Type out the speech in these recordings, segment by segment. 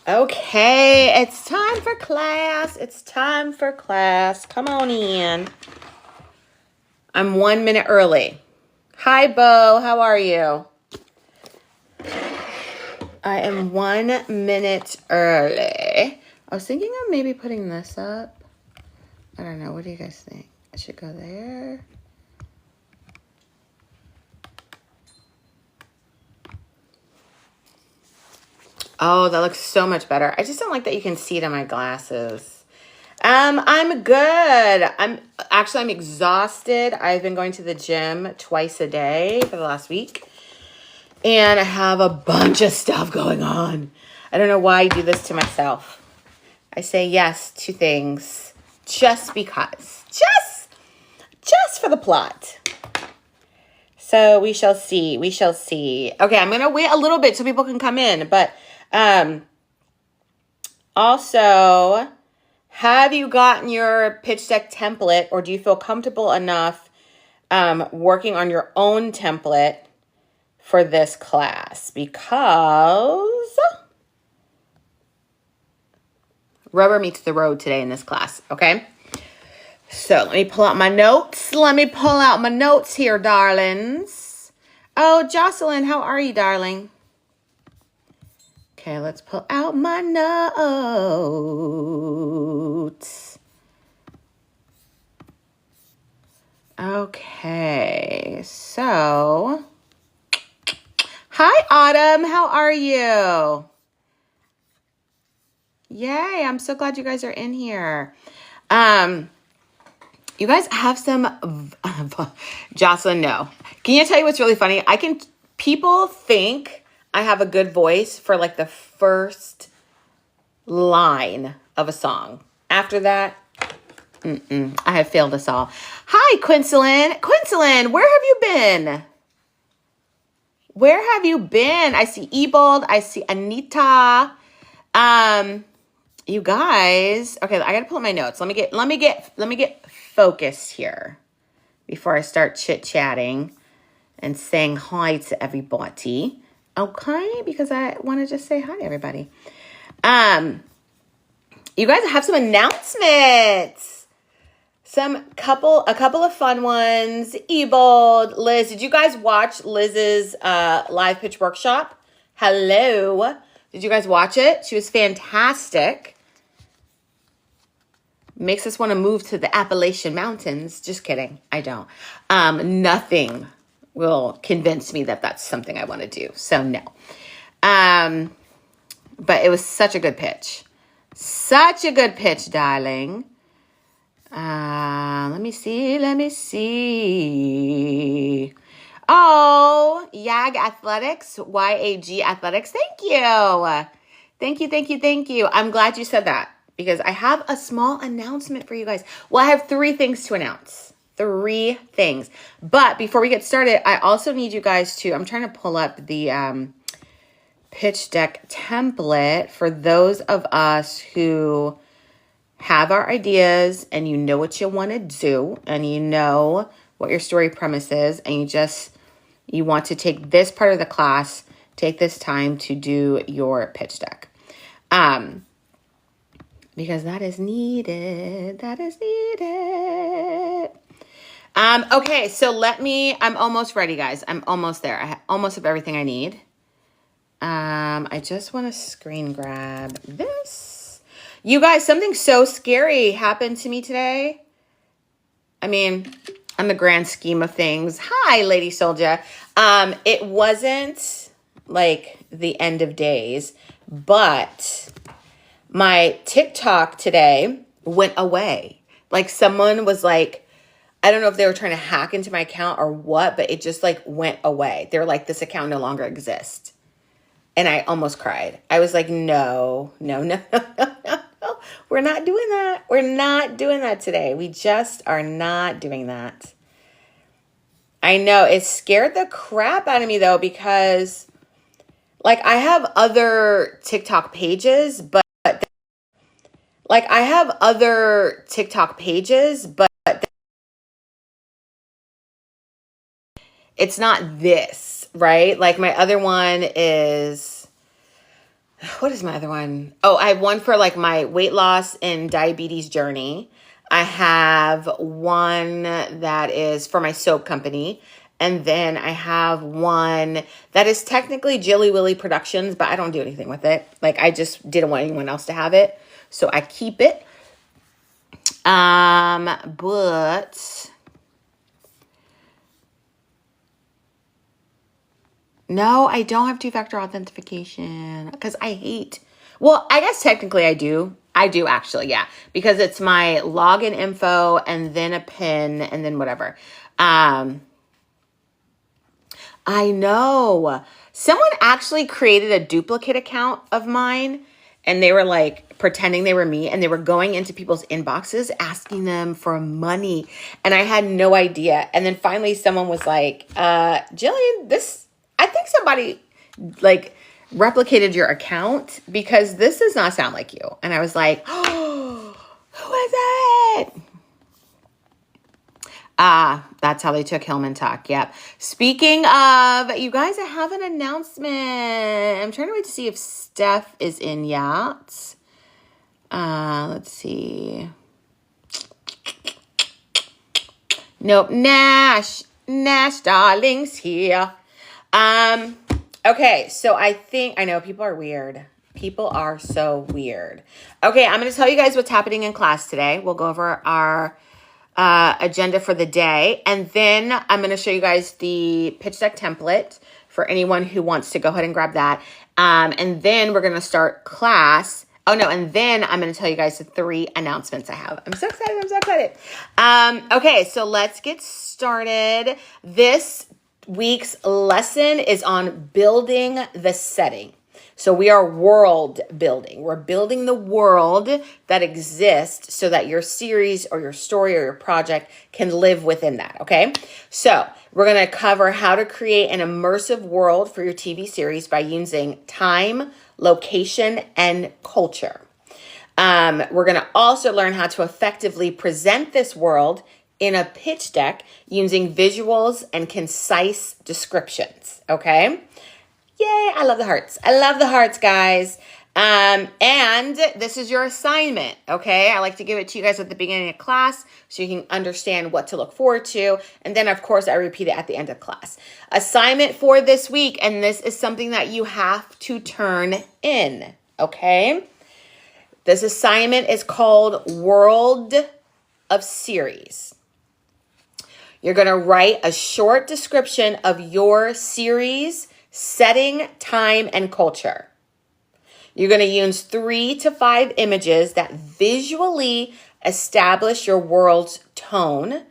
Okay, it's time for class. It's time for class. Come on in. I'm 1 minute early. Hi, Bo. How are you? I am 1 minute early. I was thinking of maybe putting this up. I don't know. What do you guys think? I should go there. Oh, that looks so much better. I just don't like that you can see it on my glasses. I'm good. I'm exhausted. I've been going to the gym twice a day for the last week. And I have a bunch of stuff going on. I don't know why I do this to myself. I say yes to things just because. Just for the plot. So we shall see. We shall see. Okay, I'm going to wait a little bit so people can come in. But also, have you gotten your pitch deck template, or do you feel comfortable enough working on your own template for this class? Because rubber meets the road today in this class, okay? So let me pull out my notes. Here, darlings. Oh, Jocelyn, how are you, darling? Okay, let's pull out my notes. Okay, so hi, Autumn. How are you? Yay, I'm so glad you guys are in here. You guys have some Jocelyn, no. Can you tell you what's really funny? People think I have a good voice for like the first line of a song. After that, I have failed us all. Hi, Quincelin. Quincelin, where have you been? Where have you been? I see Ebold. I see Anita. You guys. Okay, I gotta pull up my notes. Let me get focused here before I start chit-chatting and saying hi to everybody. Okay, because I want to just say hi to everybody. You guys have some announcements. A couple of fun ones. Ebold, Liz, did you guys watch Liz's live pitch workshop? Hello. Did you guys watch it? She was fantastic. Makes us want to move to the Appalachian Mountains. Just kidding. I don't. Nothing will convince me that that's something I want to do. So no. But it was such a good pitch. Such a good pitch, darling. Let me see. Oh, YAG Athletics, YAG Athletics. Thank you. Thank you. I'm glad you said that because I have a small announcement for you guys. Well, I have 3 things to announce. 3 things. But before we get started, I also need you guys to, I'm trying to pull up the pitch deck template for those of us who have our ideas and you know what you want to do and you know what your story premise is and you want to take this part of the class, take this time to do your pitch deck. Because that is needed. Okay, so I'm almost ready, guys. I'm almost there. I almost have everything I need. I just want to screen grab this. You guys, something so scary happened to me today. I mean, on the grand scheme of things. Hi, Lady Soldier. It wasn't like the end of days, but my TikTok today went away. Like someone was like, I don't know if they were trying to hack into my account or what, but it just like went away. They were like, this account no longer exists. And I almost cried. I was like, no. We're not doing that. We're not doing that today. We just are not doing that. I know it scared the crap out of me though, because like I have other TikTok pages, but it's not this, right? Like my other one is, what is my other one? Oh, I have one for like my weight loss and diabetes journey. I have one that is for my soap company. And then I have one that is technically Jilly Willy Productions, but I don't do anything with it. Like I just didn't want anyone else to have it. So I keep it. But no, I don't have two-factor authentication because I hate, well, I guess technically I do. I do actually, yeah, because it's my login info and then a PIN and then whatever. I know. Someone actually created a duplicate account of mine and they were like pretending they were me and they were going into people's inboxes asking them for money. And I had no idea. And then finally someone was like, Jillian, I think somebody like replicated your account because this does not sound like you. And I was like, oh, who is it? That's how they took Hillman Talk. Yep. Speaking of, you guys, I have an announcement. I'm trying to wait to see if Steph is in yet. Let's see. Nope. Nash darling's here. Okay. So I know people are weird. People are so weird. Okay. I'm going to tell you guys what's happening in class today. We'll go over our agenda for the day. And then I'm going to show you guys the pitch deck template for anyone who wants to go ahead and grab that. And then we're going to start class. Oh no. And then I'm going to tell you guys the 3 announcements I have. I'm so excited. Okay. So let's get started. This week's lesson is on building the setting. So we are world building. We're building the world that exists so that your series or your story or your project can live within that, okay? So we're going to cover how to create an immersive world for your TV series by using time, location, and culture. We're going to also learn how to effectively present this world in a pitch deck using visuals and concise descriptions, okay? Yay, I love the hearts. I love the hearts, guys. And this is your assignment, okay? I like to give it to you guys at the beginning of class so you can understand what to look forward to. And then, of course, I repeat it at the end of class. Assignment for this week, and this is something that you have to turn in, okay? This assignment is called World of Series. You're going to write a short description of your series, setting, time, and culture. You're going to use 3 to 5 images that visually establish your world's tone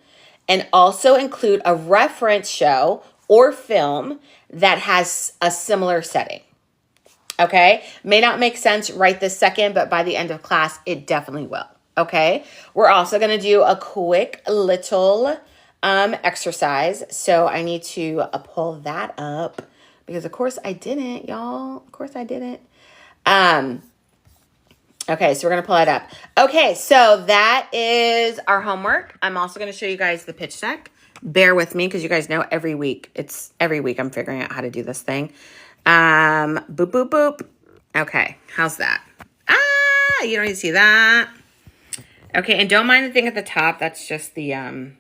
and also include a reference show or film that has a similar setting. Okay? May not make sense right this second, but by the end of class, it definitely will. Okay? We're also going to do a quick little exercise. So I need to pull that up. Because of course I didn't, y'all. Of course I didn't. Okay, so we're going to pull it up. Okay, so that is our homework. I'm also going to show you guys the pitch deck. Bear with me because you guys know every week I'm figuring out how to do this thing. Boop, boop, boop. Okay, how's that? You don't need to see that. Okay, and don't mind the thing at the top. That's just the,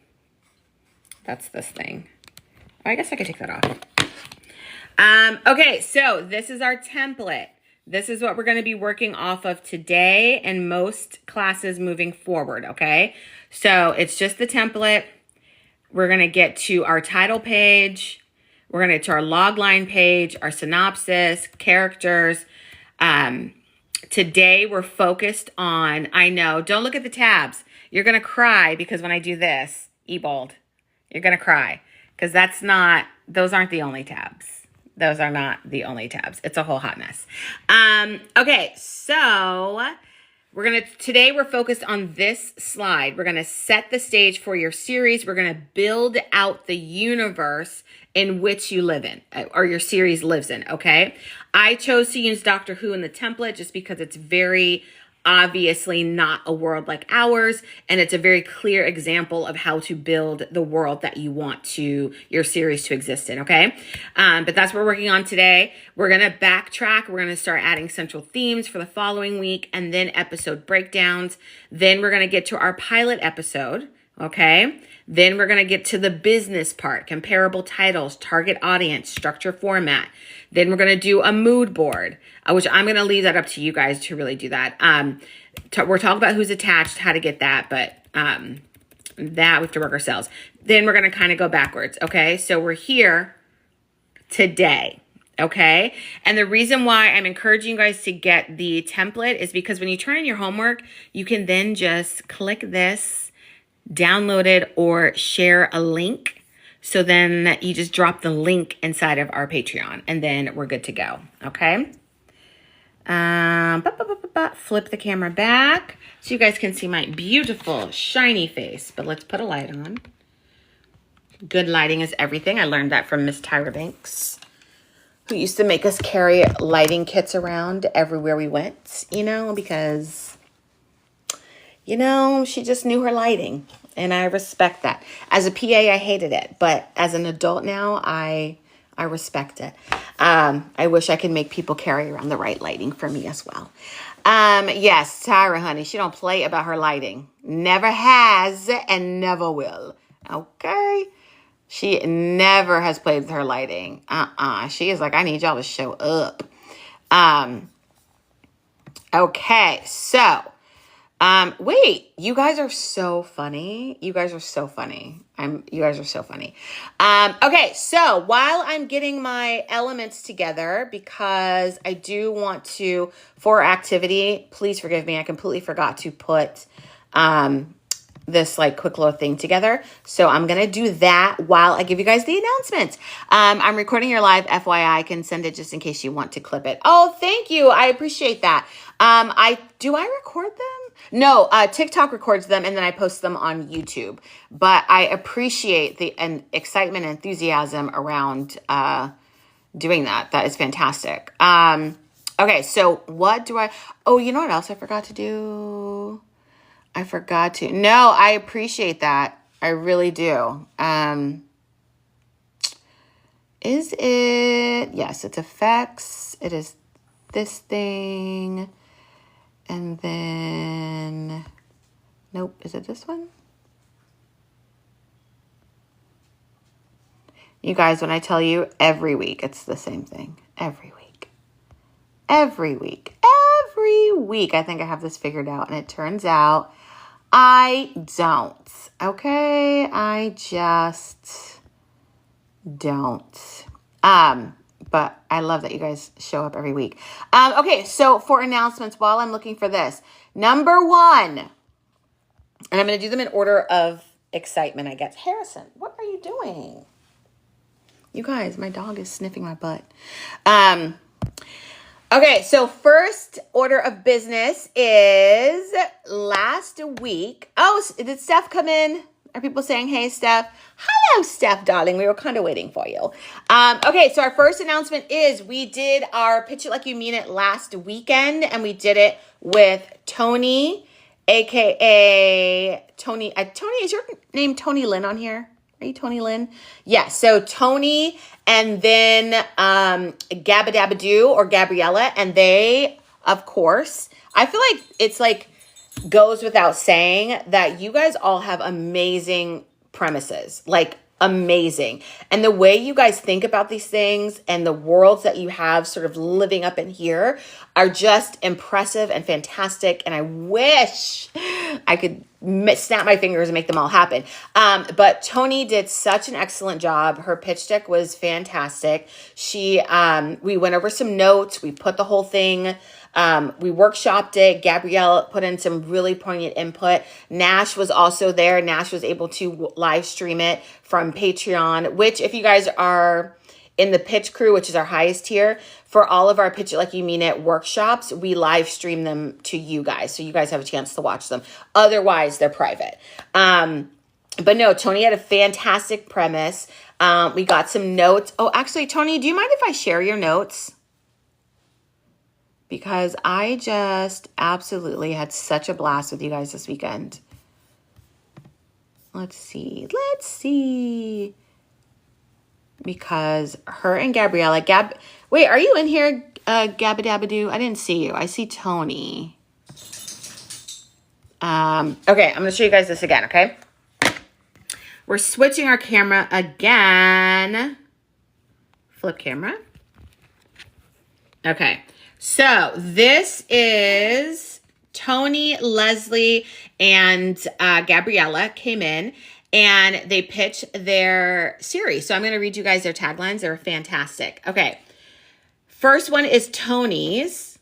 that's this thing. Oh, I guess I could take that off. Okay, so this is our template. This is what we're going to be working off of today and most classes moving forward, okay? So it's just the template. We're going to get to our title page. We're going to get to our logline page, our synopsis, characters. Today we're focused on, I know, don't look at the tabs. You're going to cry because when I do this, e-bold, you're going to cry because those aren't the only tabs. Those are not the only tabs. It's a whole hot mess. Okay, so today we're focused on this slide. We're going to set the stage for your series. We're going to build out the universe in which you live in, or your series lives in, okay? I chose to use Doctor Who in the template just because it's very obviously not a world like ours, and it's a very clear example of how to build the world that you want your series to exist in, okay? But that's what we're working on today. We're gonna backtrack. We're gonna start adding central themes for the following week, and then episode breakdowns. Then we're gonna get to our pilot episode, okay? Then we're gonna get to the business part, comparable titles, target audience, structure, format. Then we're going to do a mood board, which I'm going to leave that up to you guys to really do that. We're talking about who's attached, how to get that, but that we have to work ourselves. Then we're going to kind of go backwards, okay? So we're here today, okay? And the reason why I'm encouraging you guys to get the template is because when you turn in your homework, you can then just click this, download it, or share a link. So then you just drop the link inside of our Patreon, and then we're good to go, okay? Flip the camera back so you guys can see my beautiful, shiny face. But let's put a light on. Good lighting is everything. I learned that from Miss Tyra Banks, who used to make us carry lighting kits around everywhere we went, because, she just knew her lighting. And I respect that. As a PA, I hated it. But as an adult now, I respect it. I wish I could make people carry around the right lighting for me as well. Yes, Tyra, honey, she don't play about her lighting. Never has and never will. Okay? She never has played with her lighting. She is like, I need y'all to show up. Okay, so... wait, you guys are so funny. You guys are so funny. Okay, so while I'm getting my elements together, because I do want to, for activity, please forgive me, I completely forgot to put, this quick little thing together. So I'm going to do that while I give you guys the announcements. I'm recording your live, FYI. I can send it just in case you want to clip it. Oh, thank you. I appreciate that. Do I record them? No, TikTok records them and then I post them on YouTube. But I appreciate the excitement and enthusiasm around doing that. That is fantastic. Okay, so what do oh, you know what else I forgot to do? No, I appreciate that. I really do. Is it? Yes, it's effects. It is this thing. And then, nope, is it this one? You guys, when I tell you every week, it's the same thing. Every week. I think I have this figured out. And it turns out I don't. Okay? I just don't. But I love that you guys show up every week. Okay, so for announcements, while I'm looking for this, number 1, and I'm going to do them in order of excitement, I guess. Harrison, what are you doing? You guys, my dog is sniffing my butt. Okay, so first order of business is last week. Oh, did Steph come in? Are people saying, hey, Steph? Hello, Steph, darling. We were kind of waiting for you. Okay, so our first announcement is we did our Pitch It Like You Mean It last weekend, and we did it with Tony, a.k.a. Tony. Tony, is your name Tony Lynn on here? Are you Tony Lynn? Yeah, so Tony and then Gabadabadoo or Gabriella, and they, of course, I feel like it's goes without saying that you guys all have amazing premises, amazing. And the way you guys think about these things and the worlds that you have sort of living up in here are just impressive and fantastic. And I wish I could snap my fingers and make them all happen. But Tony did such an excellent job. Her pitch deck was fantastic. We went over some notes. We put the whole thing. We workshopped it. Gabrielle put in some really poignant input. Nash was also there. Nash was able to live stream it from Patreon, which if you guys are in the pitch crew, which is our highest tier, for all of our Pitch It Like You Mean It workshops, we live stream them to you guys. So you guys have a chance to watch them. Otherwise, they're private. But no, Tony had a fantastic premise. We got some notes. Oh, actually, Tony, do you mind if I share your notes? because I just absolutely had such a blast with you guys this weekend. Let's see. Because her and Gabriella, wait, are you in here, Gabadabadoo? I didn't see you. I see Tony. Okay, I'm going to show you guys this again, okay? We're switching our camera again. Flip camera. Okay, so this is Tony, Leslie, and Gabriella came in and they pitched their series. So I'm going to read you guys their taglines. They're fantastic. Okay, first one is Tony's,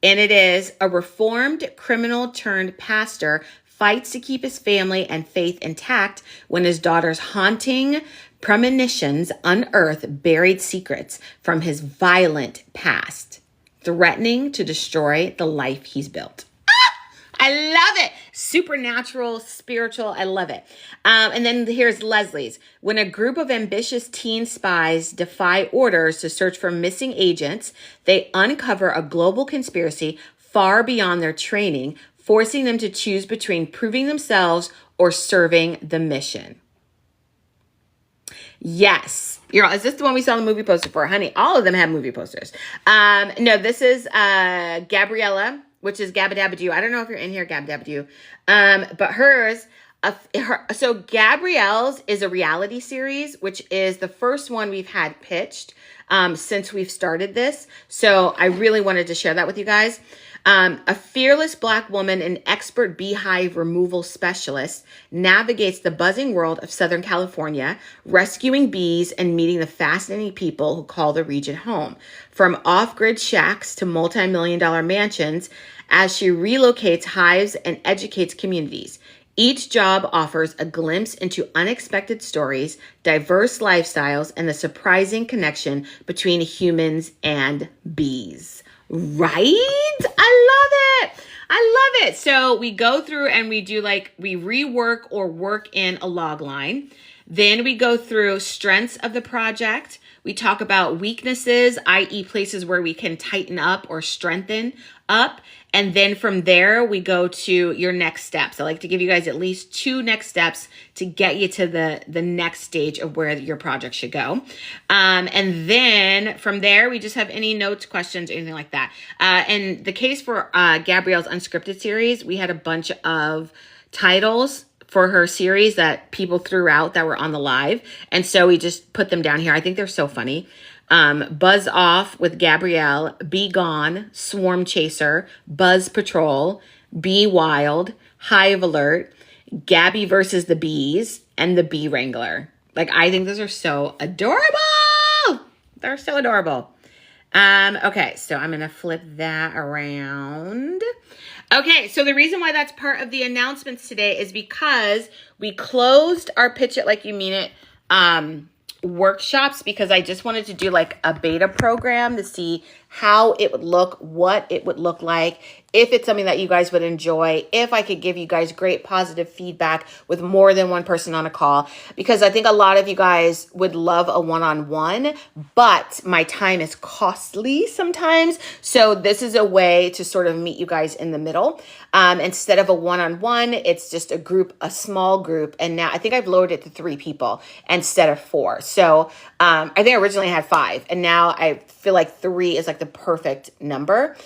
and it is: a reformed criminal turned pastor fights to keep his family and faith intact when his daughter's haunting premonitions unearth buried secrets from his violent past, threatening to destroy the life he's built. I love it. Supernatural, spiritual. I love it. And then here's Leslie's. When a group of ambitious teen spies defy orders to search for missing agents, they uncover a global conspiracy far beyond their training, forcing them to choose between proving themselves or serving the mission. Yes. Is this the one we saw the movie poster for? Honey, all of them have movie posters. No, this is Gabriella, which is Gabadabadoo. I don't know if you're in here, Gabadabadoo. But hers, so Gabrielle's is a reality series, which is the first one we've had pitched since we've started this. So I really wanted to share that with you guys. A fearless Black woman and expert beehive removal specialist navigates the buzzing world of Southern California, rescuing bees and meeting the fascinating people who call the region home. From off-grid shacks to multi-million-dollar mansions, as she relocates hives and educates communities. Each job offers a glimpse into unexpected stories, diverse lifestyles, and the surprising connection between humans and bees. Right? I love it. So we go through and we do we rework or work in a log line. Then we go through strengths of the project. We talk about weaknesses, i.e. places where we can tighten up or strengthen up. And then from there, we go to your next steps. I like to give you guys at least 2 next steps to get you to the next stage of where your project should go. And then from there, we just have any notes, questions, anything like that. And the case for Gabrielle's Unscripted series, we had a bunch of titles for her series that people threw out that were on the live. And so we just put them down here. I think they're so funny. Buzz Off with Gabrielle, Be Gone, Swarm Chaser, Buzz Patrol, Be Wild, Hive Alert, Gabby versus the Bees, and the Bee Wrangler. I think those are so adorable. They're so adorable. Okay, so I'm going to flip that around. Okay, so the reason why that's part of the announcements today is because we closed our Pitch It Like You Mean It workshops, because I just wanted to do a beta program to see how it would look, what it would look like, if it's something that you guys would enjoy, if I could give you guys great positive feedback with more than one person on a call, because I think a lot of you guys would love a one-on-one, but my time is costly sometimes. So this is a way to sort of meet you guys in the middle. Instead of a one-on-one, it's just a small group. And now I think I've lowered it to 3 people instead of 4. So I think I originally had 5, and now I feel like 3 is the perfect number.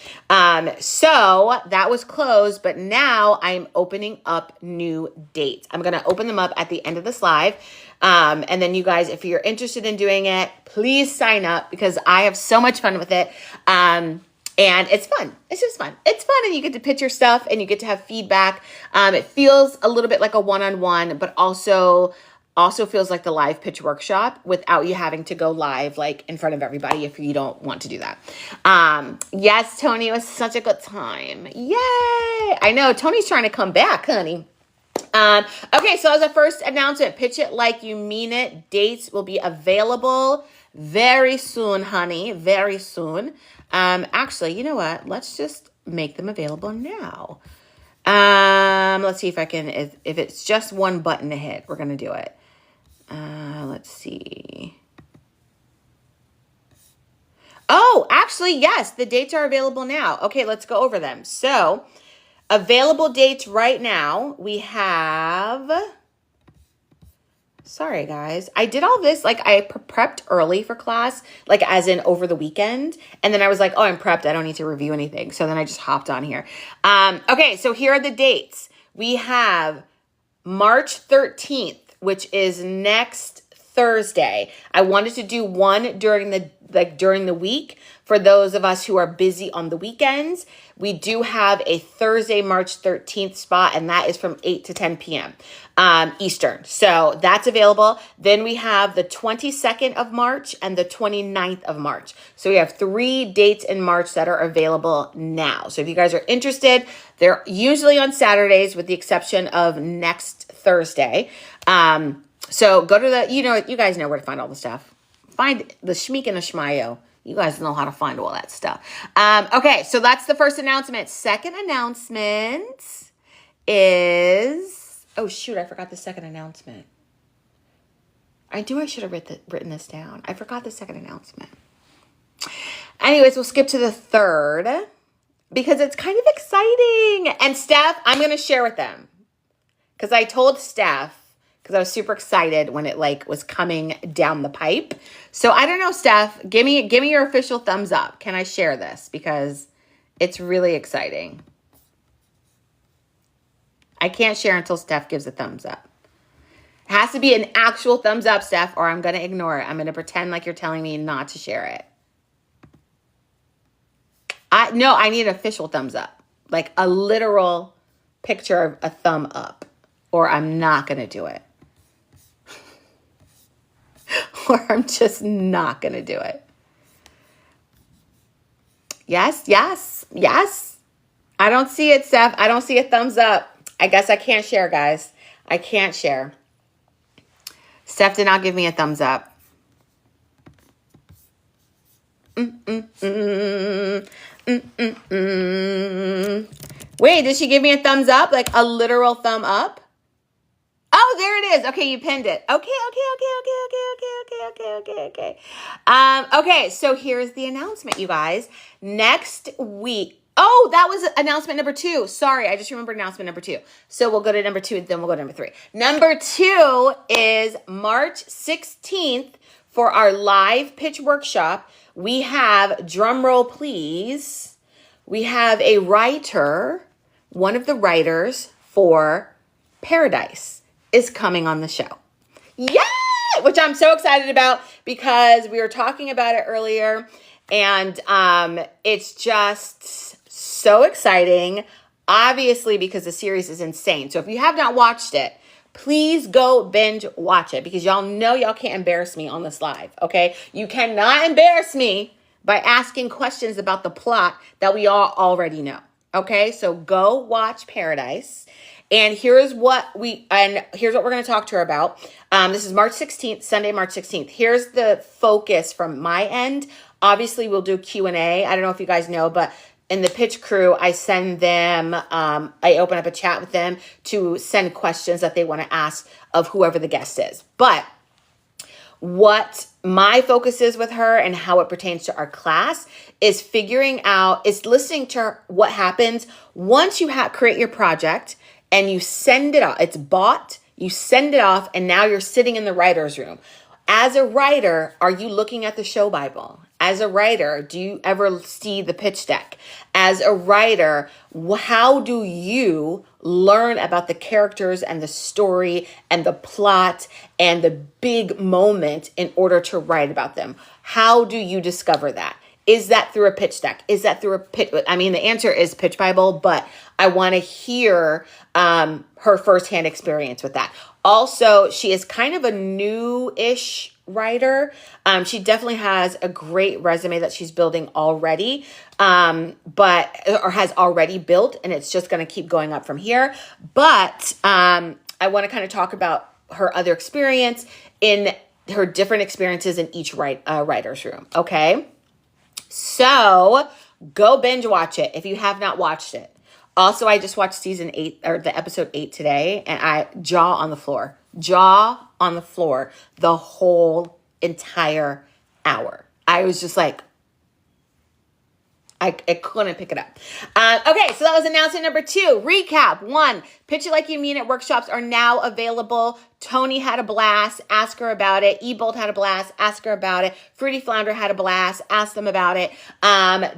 So that was closed, but now I'm opening up new dates. I'm going to open them up at the end of this live. And then you guys, if you're interested in doing it, please sign up, because I have so much fun with it. And it's fun. It's just fun. It's fun. And you get to pitch your stuff and you get to have feedback. It feels a little bit like a one-on-one, but also feels like the live pitch workshop without you having to go live in front of everybody if you don't want to do that. Yes, Tony, it was such a good time. Yay! I know, Tony's trying to come back, honey. Okay, so as a first announcement, Pitch It Like You Mean It. Dates will be available very soon, honey, very soon. Actually, you know what? Let's just make them available now. Let's see if I can, if it's just one button to hit, we're going to do it. Let's see. Oh, actually, yes, the dates are available now. Okay, let's go over them. So, available dates right now, we have... Sorry, guys. I did all this, like, I prepped early for class, like, as in over the weekend. And then I was like, oh, I'm prepped. I don't need to review anything. So then I just hopped on here. Okay, so here are the dates. We have March 13th, which is next Thursday. I wanted to do one during the week for those of us who are busy on the weekends. We do have a Thursday, March 13th spot, and that is from 8 to 10 p.m. Eastern. So that's available. Then we have the 22nd of March and the 29th of March. So we have 3 dates in March that are available now. So if you guys are interested, they're usually on Saturdays with the exception of next Thursday. So go to you guys know where to find all the stuff. Find the Shmeek and the Shmayo. You guys know how to find all that stuff. Okay, so that's the first announcement. Second announcement is... Oh, shoot, I forgot the second announcement. I should have written this down. I forgot the second announcement. Anyways, we'll skip to the third because it's kind of exciting. And Steph, I'm going to share with them because I told Steph, because I was super excited when it was coming down the pipe. So I don't know, Steph, give me your official thumbs up. Can I share this? Because it's really exciting. I can't share until Steph gives a thumbs up. It has to be an actual thumbs up, Steph, or I'm going to ignore it. I'm going to pretend like you're telling me not to share it. I need an official thumbs up. Like a literal picture of a thumb up, or I'm not going to do it. Or I'm just not going to do it. Yes, yes, yes. I don't see it, Steph. I don't see a thumbs up. I guess I can't share, guys. I can't share. Steph did not give me a thumbs up. Wait, did she give me a thumbs up? Like a literal thumb up? Oh, there it is. Okay, you pinned it. Okay. Okay, so here's the announcement, you guys. Next week. Oh, that was announcement number 2. Sorry, I just remembered announcement number 2. So we'll go to number 2, then we'll go to number 3. Number 2 is March 16th for our live pitch workshop. We have, drum roll please, we have a writer, one of the writers for Paradise is coming on the show. Yay! Which I'm so excited about because we were talking about it earlier and it's just so exciting, obviously because the series is insane. So if you have not watched it, please go binge watch it because y'all know y'all can't embarrass me on this live, okay? You cannot embarrass me by asking questions about the plot that we all already know, okay? So go watch Paradise. And here's what we're going to talk to her about. This is March 16th, Sunday, March 16th. Here's the focus from my end. Obviously, we'll do Q&A. I don't know if you guys know, but in the pitch crew, I send them, I open up a chat with them to send questions that they want to ask of whoever the guest is. But what my focus is with her and how it pertains to our class is listening to what happens once you create your project and you send it off. It's bought, you send it off, and now you're sitting in the writer's room. As a writer, are you looking at the show Bible? As a writer, do you ever see the pitch deck? As a writer, how do you learn about the characters and the story and the plot and the big moment in order to write about them? How do you discover that? Is that through a pitch deck? Is that through a pitch? I mean, the answer is Pitch Bible, but I want to hear her firsthand experience with that. Also, she is kind of a new-ish writer. She definitely has a great resume that she's building already, or has already built, and it's just going to keep going up from here. But I want to kind of talk about her other experience in her different experiences in each writer's room. Okay. So go binge watch it if you have not watched it. Also, I just watched season 8 or the episode 8 today, and I jaw on the floor the whole entire hour. I was just like, I couldn't pick it up. Okay, so that was announcement number 2. Recap. 1, Pitch It Like You Mean It workshops are now available. Tony had a blast. Ask her about it. Ebold had a blast. Ask her about it. Fruity Flounder had a blast. Ask them about it.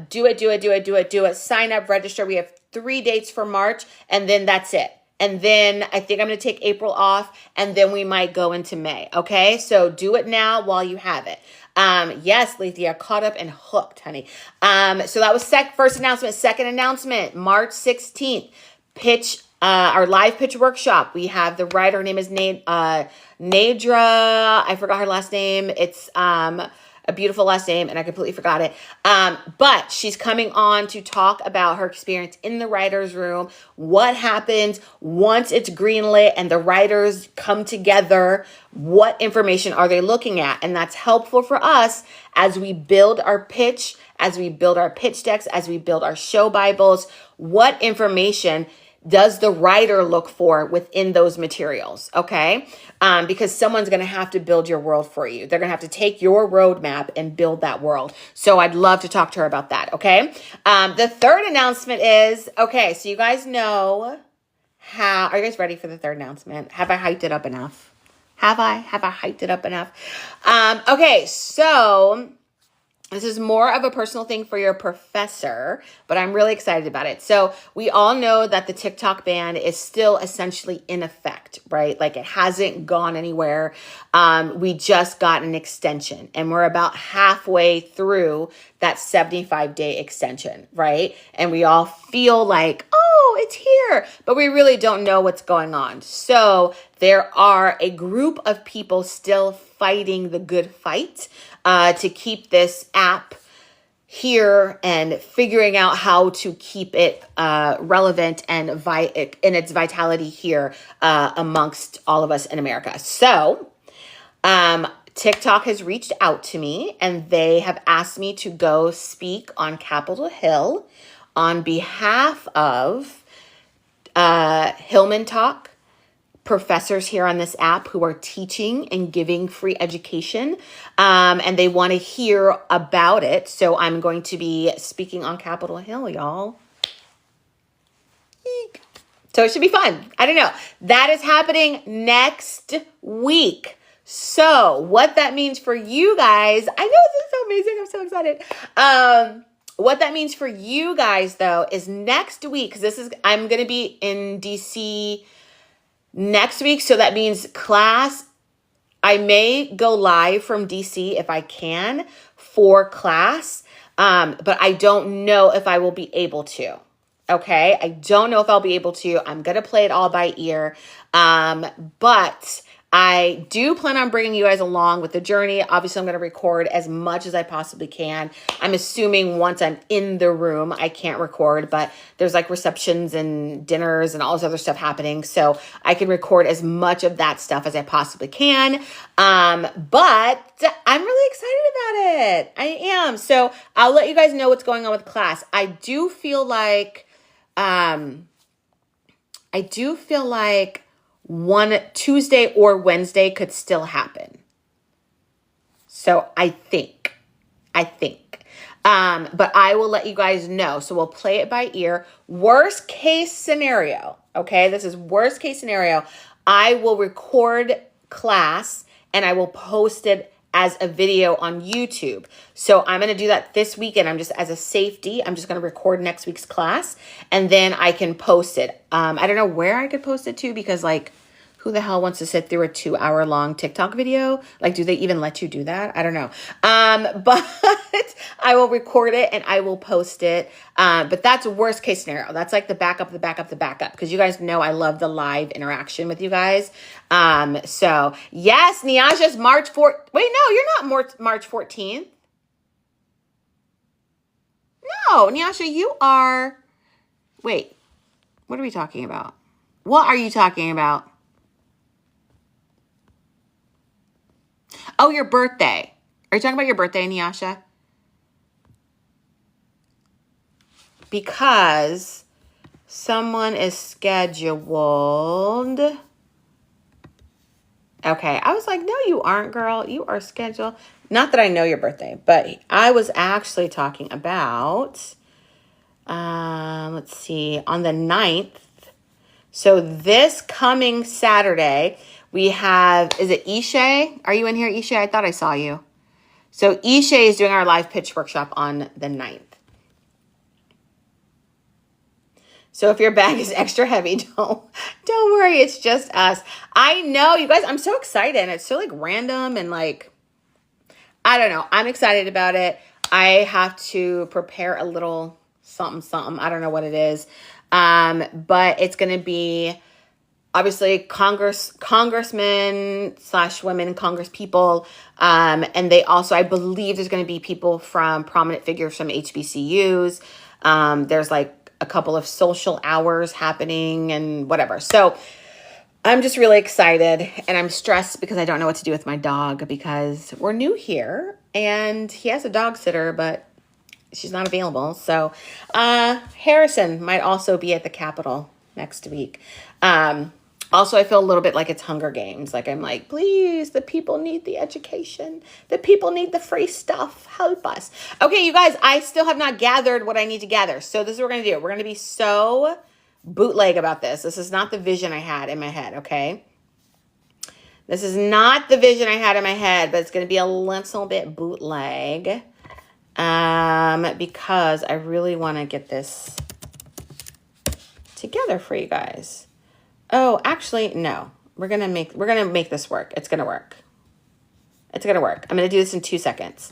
Do it. Sign up, register. We have 3 dates for March, and then that's it. And then I think I'm going to take April off, and then we might go into May. Okay, so do it now while you have it. Yes, Lethea, caught up and hooked, honey. So that was first announcement. Second announcement, March 16th, our live pitch workshop. We have the writer, her name is Nadra. I forgot her last name. It's, a beautiful last name, and I completely forgot it. But she's coming on to talk about her experience in the writer's room, what happens once it's greenlit and the writers come together, what information are they looking at? And that's helpful for us as we build our pitch, as we build our pitch decks, as we build our show Bibles. What information does the writer look for within those materials? Okay. Because someone's going to have to build your world for you. They're going to have to take your roadmap and build that world. So I'd love to talk to her about that. Okay. The third announcement is, okay, so you guys know are you guys ready for the third announcement? Have I hyped it up enough? Have I hyped it up enough? Okay. So this is more of a personal thing for your professor, but I'm really excited about it. So we all know that the TikTok ban is still essentially in effect, right? Like it hasn't gone anywhere. We just got an extension, and we're about halfway through that 75-day extension, right? And we all feel like, oh, it's here, but we really don't know what's going on. So there are a group of people still fighting the good fight to keep this app here and figuring out how to keep it relevant and in its vitality here amongst all of us in America. So TikTok has reached out to me, and they have asked me to go speak on Capitol Hill on behalf of Hillman Talk, professors here on this app who are teaching and giving free education, and they want to hear about it. So I'm going to be speaking on Capitol Hill, y'all. Eek. So it should be fun. I don't know. That is happening next week. So what that means for you guys, I know this is so amazing. I'm so excited. What that means for you guys though is next week, because I'm going to be in DC next week. So that means class, I may go live from DC if I can for class. But I don't know if I will be able to. Okay. I don't know if I'll be able to. I'm going to play it all by ear. But I do plan on bringing you guys along with the journey. Obviously, I'm going to record as much as I possibly can. I'm assuming once I'm in the room, I can't record, but there's like receptions and dinners and all this other stuff happening. So I can record as much of that stuff as I possibly can. But I'm really excited about it. I am. So I'll let you guys know what's going on with class. I do feel like one Tuesday or Wednesday could still happen. So I think, but I will let you guys know. So we'll play it by ear. Worst case scenario. Okay. This is worst case scenario. I will record class and I will post it as a video on YouTube. So I'm going to do that this weekend. I'm just, as a safety, I'm just going to record next week's class and then I can post it. I don't know where I could post it to, because like, who the hell wants to sit through a 2-hour-long TikTok video? Like, do they even let you do that? I don't know. But I will record it and I will post it. But that's a worst case scenario. That's like the backup. Because you guys know I love the live interaction with you guys. So yes, Nyasha's March 4th. Wait, no, you're not March 14th. No, Nyasha, you are. Wait, what are we talking about? What are you talking about? Oh, your birthday. Are you talking about your birthday, Nyasha? Because someone is scheduled. Okay, I was like, no, you aren't, girl. You are scheduled. Not that I know your birthday, but I was actually talking about Let's see, on the 9th. So this coming Saturday, we have, is it Ishay? Are you in here, Ishay? I thought I saw you. So Ishay is doing our live pitch workshop on the 9th. So if your bag is extra heavy, don't worry. It's just us. I know, you guys, I'm so excited. And it's so like random and like, I don't know. I'm excited about it. I have to prepare a little something. I don't know what it is. But it's going to be obviously congressmen / women, Congress people. And they also, I believe there's going to be people from prominent figures from HBCUs. There's like a couple of social hours happening and whatever. So I'm just really excited and I'm stressed because I don't know what to do with my dog because we're new here and he has a dog sitter, but she's not available. So Harrison might also be at the Capitol next week. Also, I feel a little bit like it's Hunger Games. Like I'm like, please, the people need the education. The people need the free stuff. Help us. Okay, you guys, I still have not gathered what I need to gather. So this is what we're going to do. We're going to be so bootleg about this. This is not the vision I had in my head, okay? This is not the vision I had in my head, but it's going to be a little bit bootleg because I really want to get this together for you guys. Oh, actually, no. We're gonna make this work. It's gonna work. It's gonna work. I'm gonna do this in 2 seconds.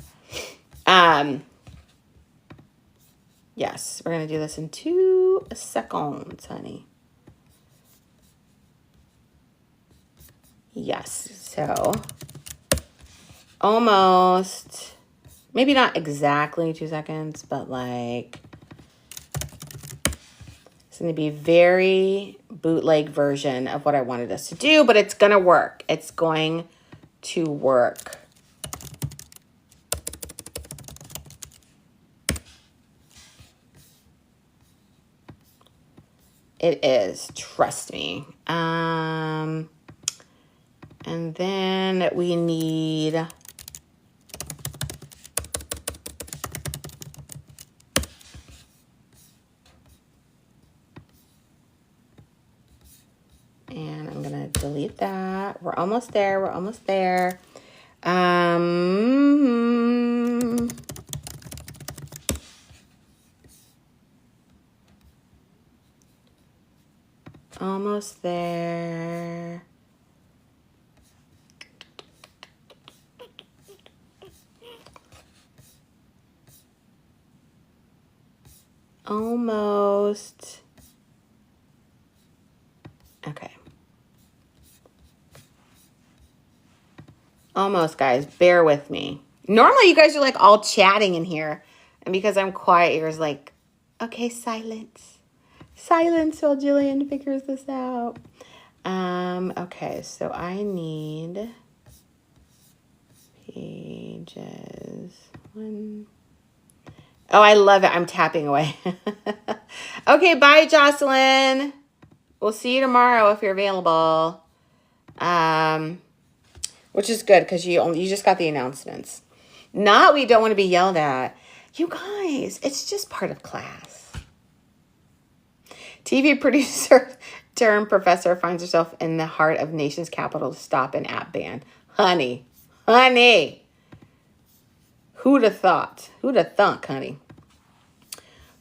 Yes, we're gonna do this in 2 seconds, honey. Yes, so almost, maybe not exactly 2 seconds, but like it's going to be a very bootleg version of what I wanted us to do, but it's going to work. It's going to work. It is, trust me. And then we need and I'm going to delete that. We're almost there. We're almost there. Almost there. Almost. Okay. Almost, guys. Bear with me. Normally, you guys are like all chatting in here. And because I'm quiet, you're like, okay, silence. Silence while Jillian figures this out. Okay, so I need pages. One. Oh, I love it. I'm tapping away. Okay, bye, Jocelyn. We'll see you tomorrow if you're available. Which is good because you just got the announcements. Not we don't want to be yelled at. You guys, it's just part of class. TV producer turned professor finds herself in the heart of nation's capital to stop an app ban. Honey. Who'd have thought? Who'd have thunk, honey?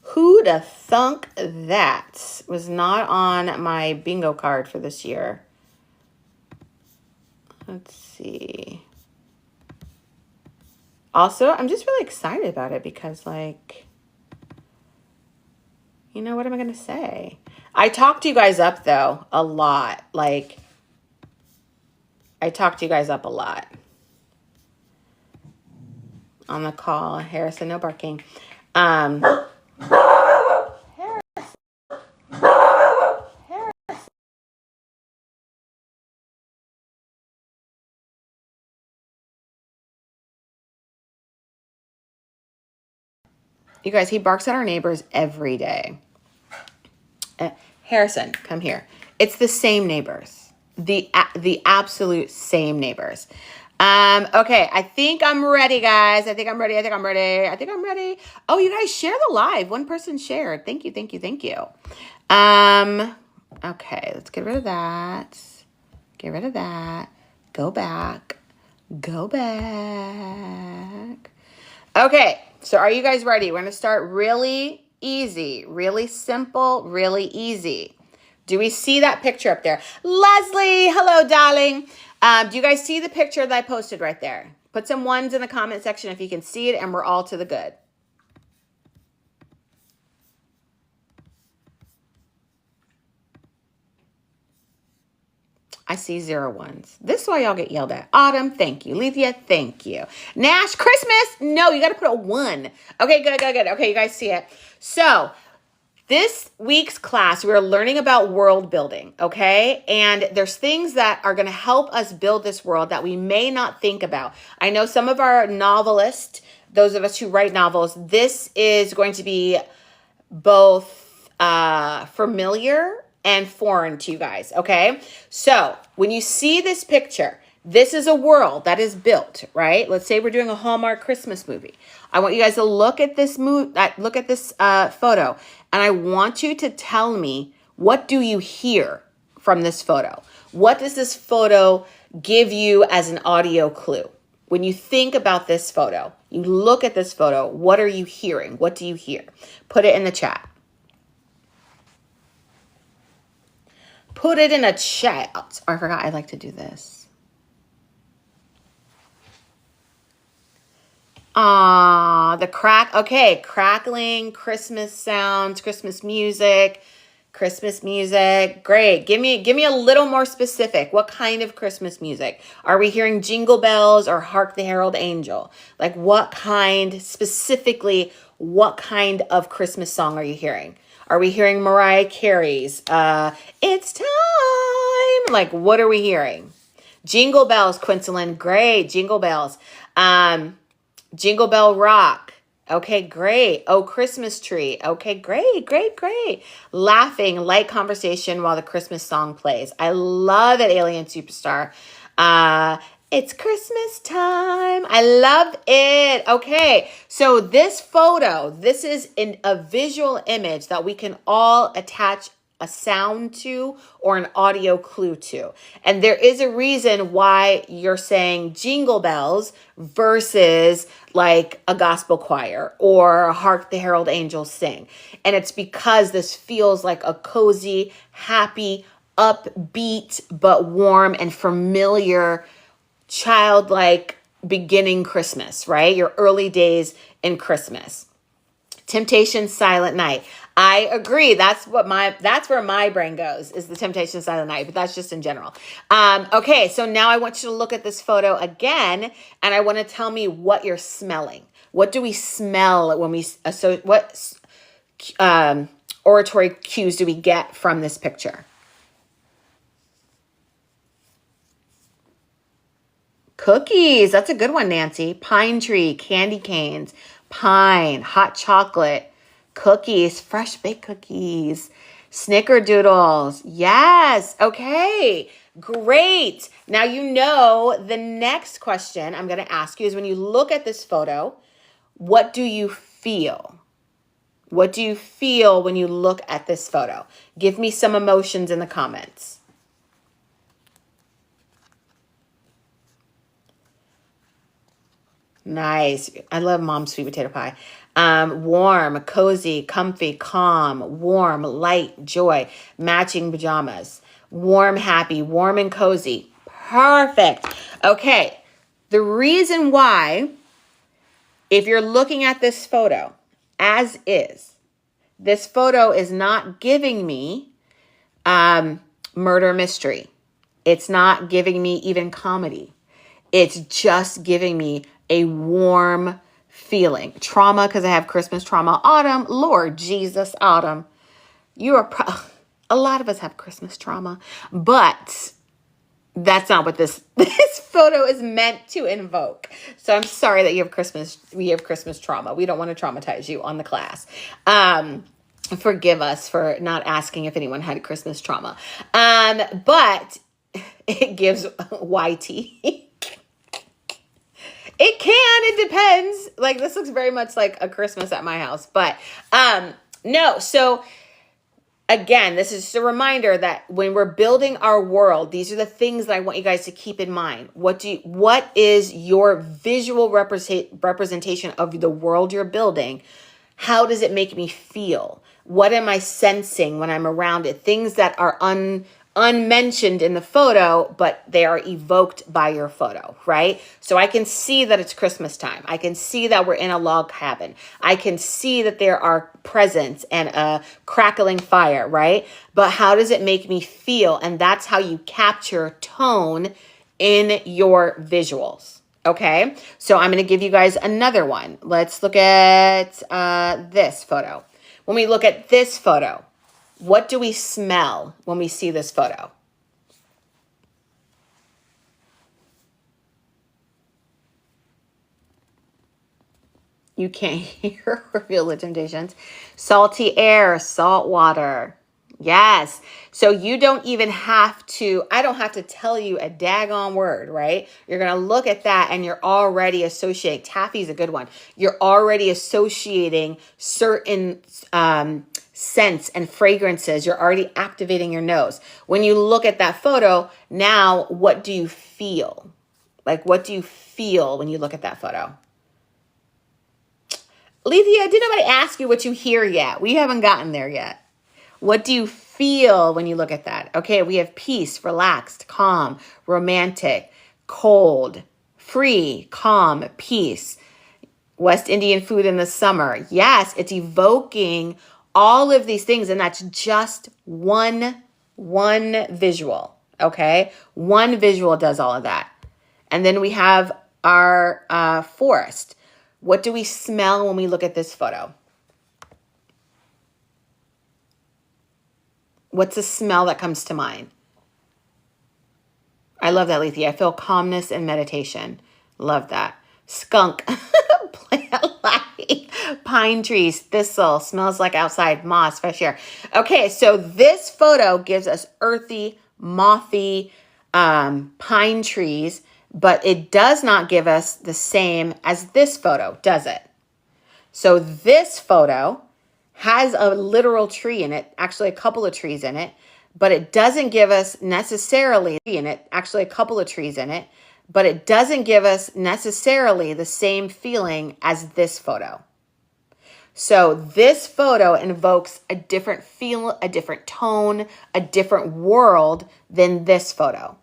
Who'd have thunk that was not on my bingo card for this year? Let's see. Also, I'm just really excited about it because, like, you know, what am I going to say? I talked to you guys up, though, a lot. Like, I talked to you guys up a lot. On the call. Harrison, no barking. You guys, he barks at our neighbors every day. Harrison, come here. It's the same neighbors. The absolute same neighbors. Okay, I think I'm ready, guys. I think I'm ready. Oh, you guys share the live. One person shared. Thank you, thank you, thank you. Okay, let's get rid of that. Get rid of that. Go back. Go back. Okay, so are you guys ready? We're going to start really easy, really simple, really easy. Do we see that picture up there? Leslie, hello, darling. Do you guys see the picture that I posted right there? Put some ones in the comment section if you can see it, and we're all to the good. I see 0 ones. This is why y'all get yelled at. Autumn, thank you. Lethea, thank you. Nash, Christmas. No, you got to put a 1. Okay, good. Okay, you guys see it. So this week's class, we're learning about world building, okay? And there's things that are going to help us build this world that we may not think about. I know some of our novelists, those of us who write novels, this is going to be both familiar and foreign to you guys, okay? So when you see this picture, this is a world that is built, right? Let's say we're doing a Hallmark Christmas movie. I want you guys to look at this photo, and I want you to tell me, what do you hear from this photo? What does this photo give you as an audio clue? When you think about this photo, you look at this photo, what are you hearing? What do you hear? Put it in the chat. Put it in a chat. Oh, I forgot I like to do this. The crack. Okay, crackling, Christmas sounds, Christmas music. Great. Give me a little more specific. What kind of Christmas music? Are we hearing Jingle Bells or Hark the Herald Angel? Like what kind of Christmas song are you hearing? Are we hearing Mariah Carey's It's Time? Like, what are we hearing? Jingle Bells, Quincelin. Great. Jingle Bells. Jingle Bell Rock. Okay, great. Oh, Christmas Tree. Okay, great. Laughing, light conversation while the Christmas song plays. I love it, Alien Superstar. It's Christmas time. I love it. Okay, so this photo, this is a visual image that we can all attach a sound to or an audio clue to. And there is a reason why you're saying Jingle Bells versus like a gospel choir or Hark the Herald Angels Sing. And it's because this feels like a cozy, happy, upbeat, but warm and familiar childlike beginning Christmas, right? Your early days in Christmas. Temptation, Silent Night. I agree. That's where my brain goes, is the Temptation, Silent Night, but that's just in general. Okay, so now I want you to look at this photo again, and I want to tell me what you're smelling. What do we smell when we what oratory cues do we get from this picture? Cookies. That's a good one, Nancy. Pine tree, candy canes, pine, hot chocolate, cookies, fresh baked cookies, snickerdoodles. Yes. Okay. Great. Now you know the next question I'm going to ask you is, when you look at this photo, what do you feel? What do you feel when you look at this photo? Give me some emotions in the comments. Nice. I love Mom's sweet potato pie. Warm, cozy, comfy, calm, warm, light, joy, matching pajamas, warm, happy, warm and cozy. Perfect. Okay. The reason why, if you're looking at this photo as is, this photo is not giving me murder mystery. It's not giving me even comedy. It's just giving me a warm feeling. Trauma, because I have Christmas trauma. Autumn, Lord Jesus, Autumn. A lot of us have Christmas trauma, but that's not what this photo is meant to invoke. So I'm sorry that you have Christmas trauma. We don't want to traumatize you on the class. Forgive us for not asking if anyone had Christmas trauma. But it gives YT. It can, it depends. Like this looks very much like a Christmas at my house, but no. So again, this is just a reminder that when we're building our world, these are the things that I want you guys to keep in mind. What is your visual representation of the world you're building? How does it make me feel? What am I sensing when I'm around it? Things that are unmentioned in the photo, but they are evoked by your photo, right? So I can see that it's Christmas time. I can see that we're in a log cabin. I can see that there are presents and a crackling fire, right? But how does it make me feel? And that's how you capture tone in your visuals. Okay, so I'm going to give you guys another one. Let's look at this photo. When we look at this photo, what do we smell when we see this photo? You can't hear or feel the temptations. Salty air, salt water. Yes. So you don't even have to, I don't have to tell you a daggone word, right? You're going to look at that and you're already associating. Taffy's a good one. You're already associating certain scents and fragrances. You're already activating your nose. When you look at that photo, now what do you feel? Like, what do you feel when you look at that photo? Lethea, did nobody ask you what you hear yet? We haven't gotten there yet. What do you feel when you look at that? Okay, we have peace, relaxed, calm, romantic, cold, free, calm, peace, West Indian food in the summer. Yes, it's evoking all of these things, and that's just one visual, okay? One visual does all of that. And then we have our forest. What do we smell when we look at this photo? What's the smell that comes to mind? I love that, Letha. I feel calmness and meditation. Love that. Skunk, plant life, pine trees, thistle, smells like outside, moss, fresh air. Okay, so this photo gives us earthy, mothy, pine trees, but it does not give us the same as this photo, does it? So this photo has a literal tree in it, actually a couple of trees in it, but it doesn't give us necessarily the same feeling as this photo. So this photo invokes a different feel, a different tone, a different world than this photo.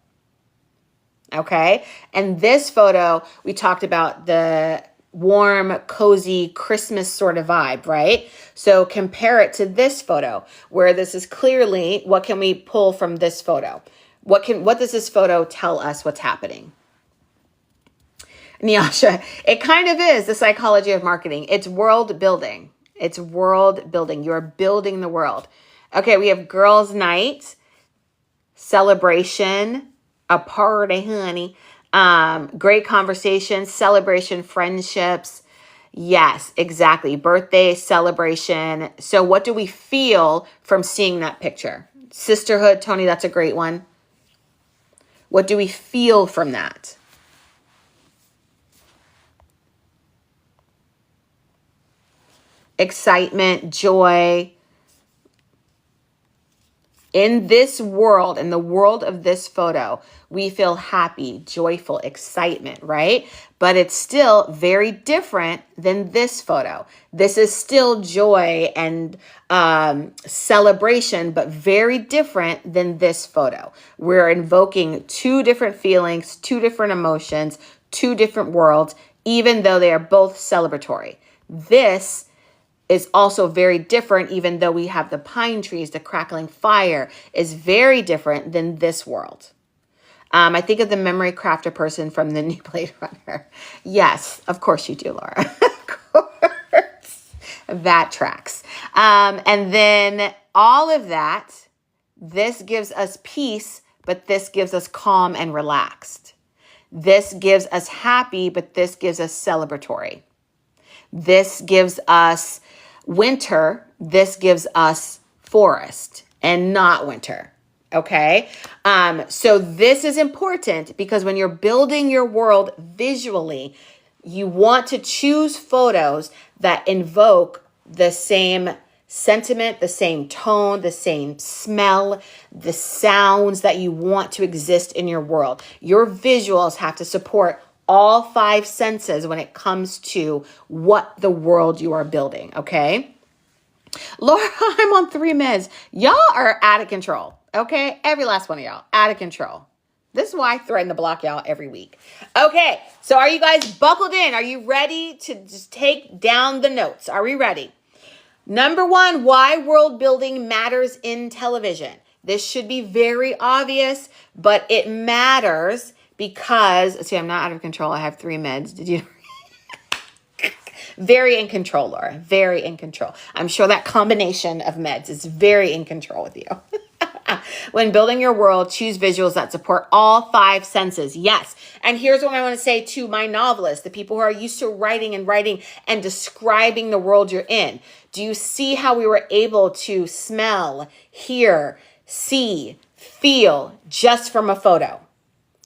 Okay? And this photo, we talked about the warm, cozy, Christmas sort of vibe, right? So compare it to this photo, where this is clearly, what can we pull from this photo? What does this photo tell us what's happening? Nyasha, it kind of is the psychology of marketing. It's world building. It's world building. You're building the world. Okay, we have girls' night, celebration, a party, honey. Great conversation, celebration, friendships. Yes, exactly. Birthday, celebration. So what do we feel from seeing that picture? Sisterhood, Tony, that's a great one. What do we feel from that? Excitement, joy. In this world, in the world of this photo, we feel happy, joyful, excitement, right? But it's still very different than this photo. This is still joy and celebration, but very different than this photo. We're invoking two different feelings, two different emotions, two different worlds, even though they are both celebratory. This is also very different, even though we have the pine trees, the crackling fire is very different than this world. I think of the memory crafter person from the new Blade Runner. Yes, of course you do, Laura. Of course. That tracks. And then all of that, this gives us peace, but this gives us calm and relaxed. This gives us happy, but this gives us celebratory. This gives us winter, this gives us forest and not winter. Okay. So this is important because when you're building your world visually, You want to choose photos that invoke the same sentiment, the same tone, the same smell, the sounds that you want to exist in your world. Your visuals have to support all 5 senses when it comes to what the world you are building, okay? Laura, I'm on 3 meds. Y'all are out of control, okay? Every last one of y'all, out of control. This is why I threaten to block y'all every week. Okay, so are you guys buckled in? Are you ready to just take down the notes? Are we ready? Number 1, why world building matters in television. This should be very obvious, but it matters because, see, I'm not out of control. I have 3 meds. Did you? Very in control, Laura. Very in control. I'm sure that combination of meds is very in control with you. When building your world, choose visuals that support all 5 senses. Yes. And here's what I want to say to my novelists, the people who are used to writing and describing the world you're in. Do you see how we were able to smell, hear, see, feel just from a photo?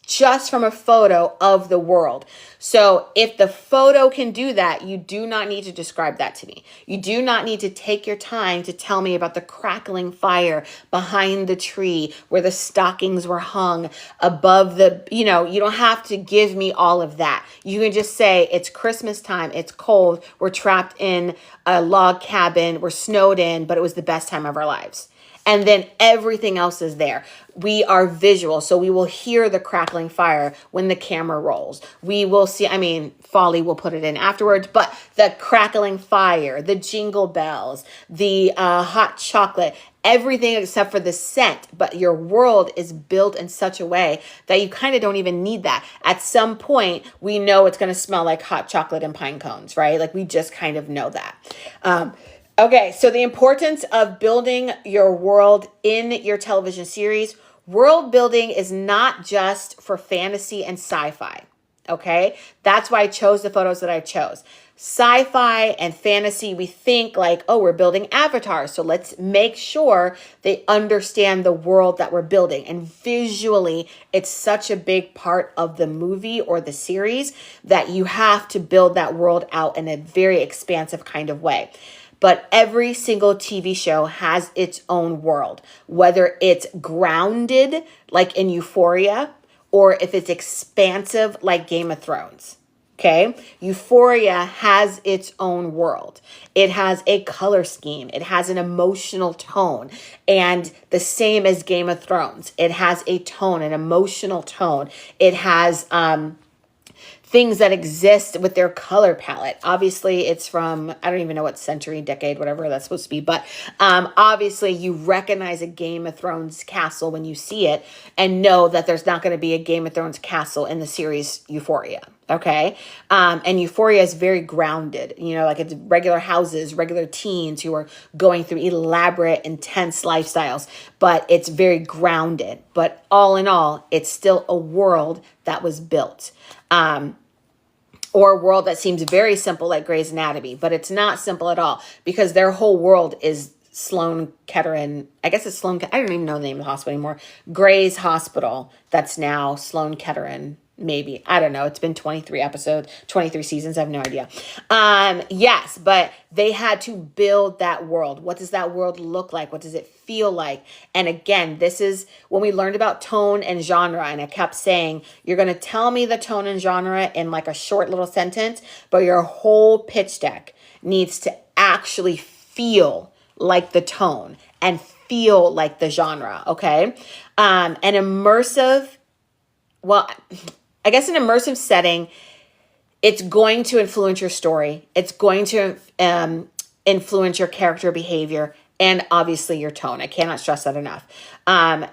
Just from a photo of the world. So if the photo can do that, you do not need to describe that to me. You do not need to take your time to tell me about the crackling fire behind the tree where the stockings were hung above the, you don't have to give me all of that. You can just say it's Christmas time, it's cold, we're trapped in a log cabin, we're snowed in, but it was the best time of our lives. And then everything else is there. We are visual, so we will hear the crackling fire when the camera rolls. We will see, Folly will put it in afterwards, but the crackling fire, the jingle bells, the hot chocolate, everything except for the scent. But your world is built in such a way that you kind of don't even need that. At some point, we know it's going to smell like hot chocolate and pine cones, right? Like we just kind of know that. Okay, so the importance of building your world in your television series. World building is not just for fantasy and sci-fi, okay? That's why I chose the photos that I chose. Sci-fi and fantasy, we think like, oh, we're building avatars, so let's make sure they understand the world that we're building. And visually, it's such a big part of the movie or the series that you have to build that world out in a very expansive kind of way. But every single TV show has its own world, whether it's grounded like in Euphoria or if it's expansive like Game of Thrones. Okay. Euphoria has its own world. It has a color scheme. It has an emotional tone, and the same as Game of Thrones. It has a tone, an emotional tone. It has, things that exist with their color palette. Obviously, it's from, I don't even know what century, decade, whatever that's supposed to be. But obviously, you recognize a Game of Thrones castle when you see it and know that there's not going to be a Game of Thrones castle in the series Euphoria. Okay. And Euphoria is very grounded, like it's regular houses, regular teens who are going through elaborate, intense lifestyles, but it's very grounded. But all in all, it's still a world that was built. Or a world that seems very simple like Grey's Anatomy, but it's not simple at all because their whole world is Sloan Kettering. I guess it's Sloan. I don't even know the name of the hospital anymore. Grey's Hospital. That's now Sloan Kettering. Maybe. I don't know. It's been 23 episodes, 23 seasons. I have no idea. Yes, but they had to build that world. What does that world look like? What does it feel like? And again, this is when we learned about tone and genre. And I kept saying, you're going to tell me the tone and genre in like a short little sentence, but your whole pitch deck needs to actually feel like the tone and feel like the genre. Okay. An immersive, I guess an immersive setting, it's going to influence your story. It's going to influence your character behavior and obviously your tone. I cannot stress that enough.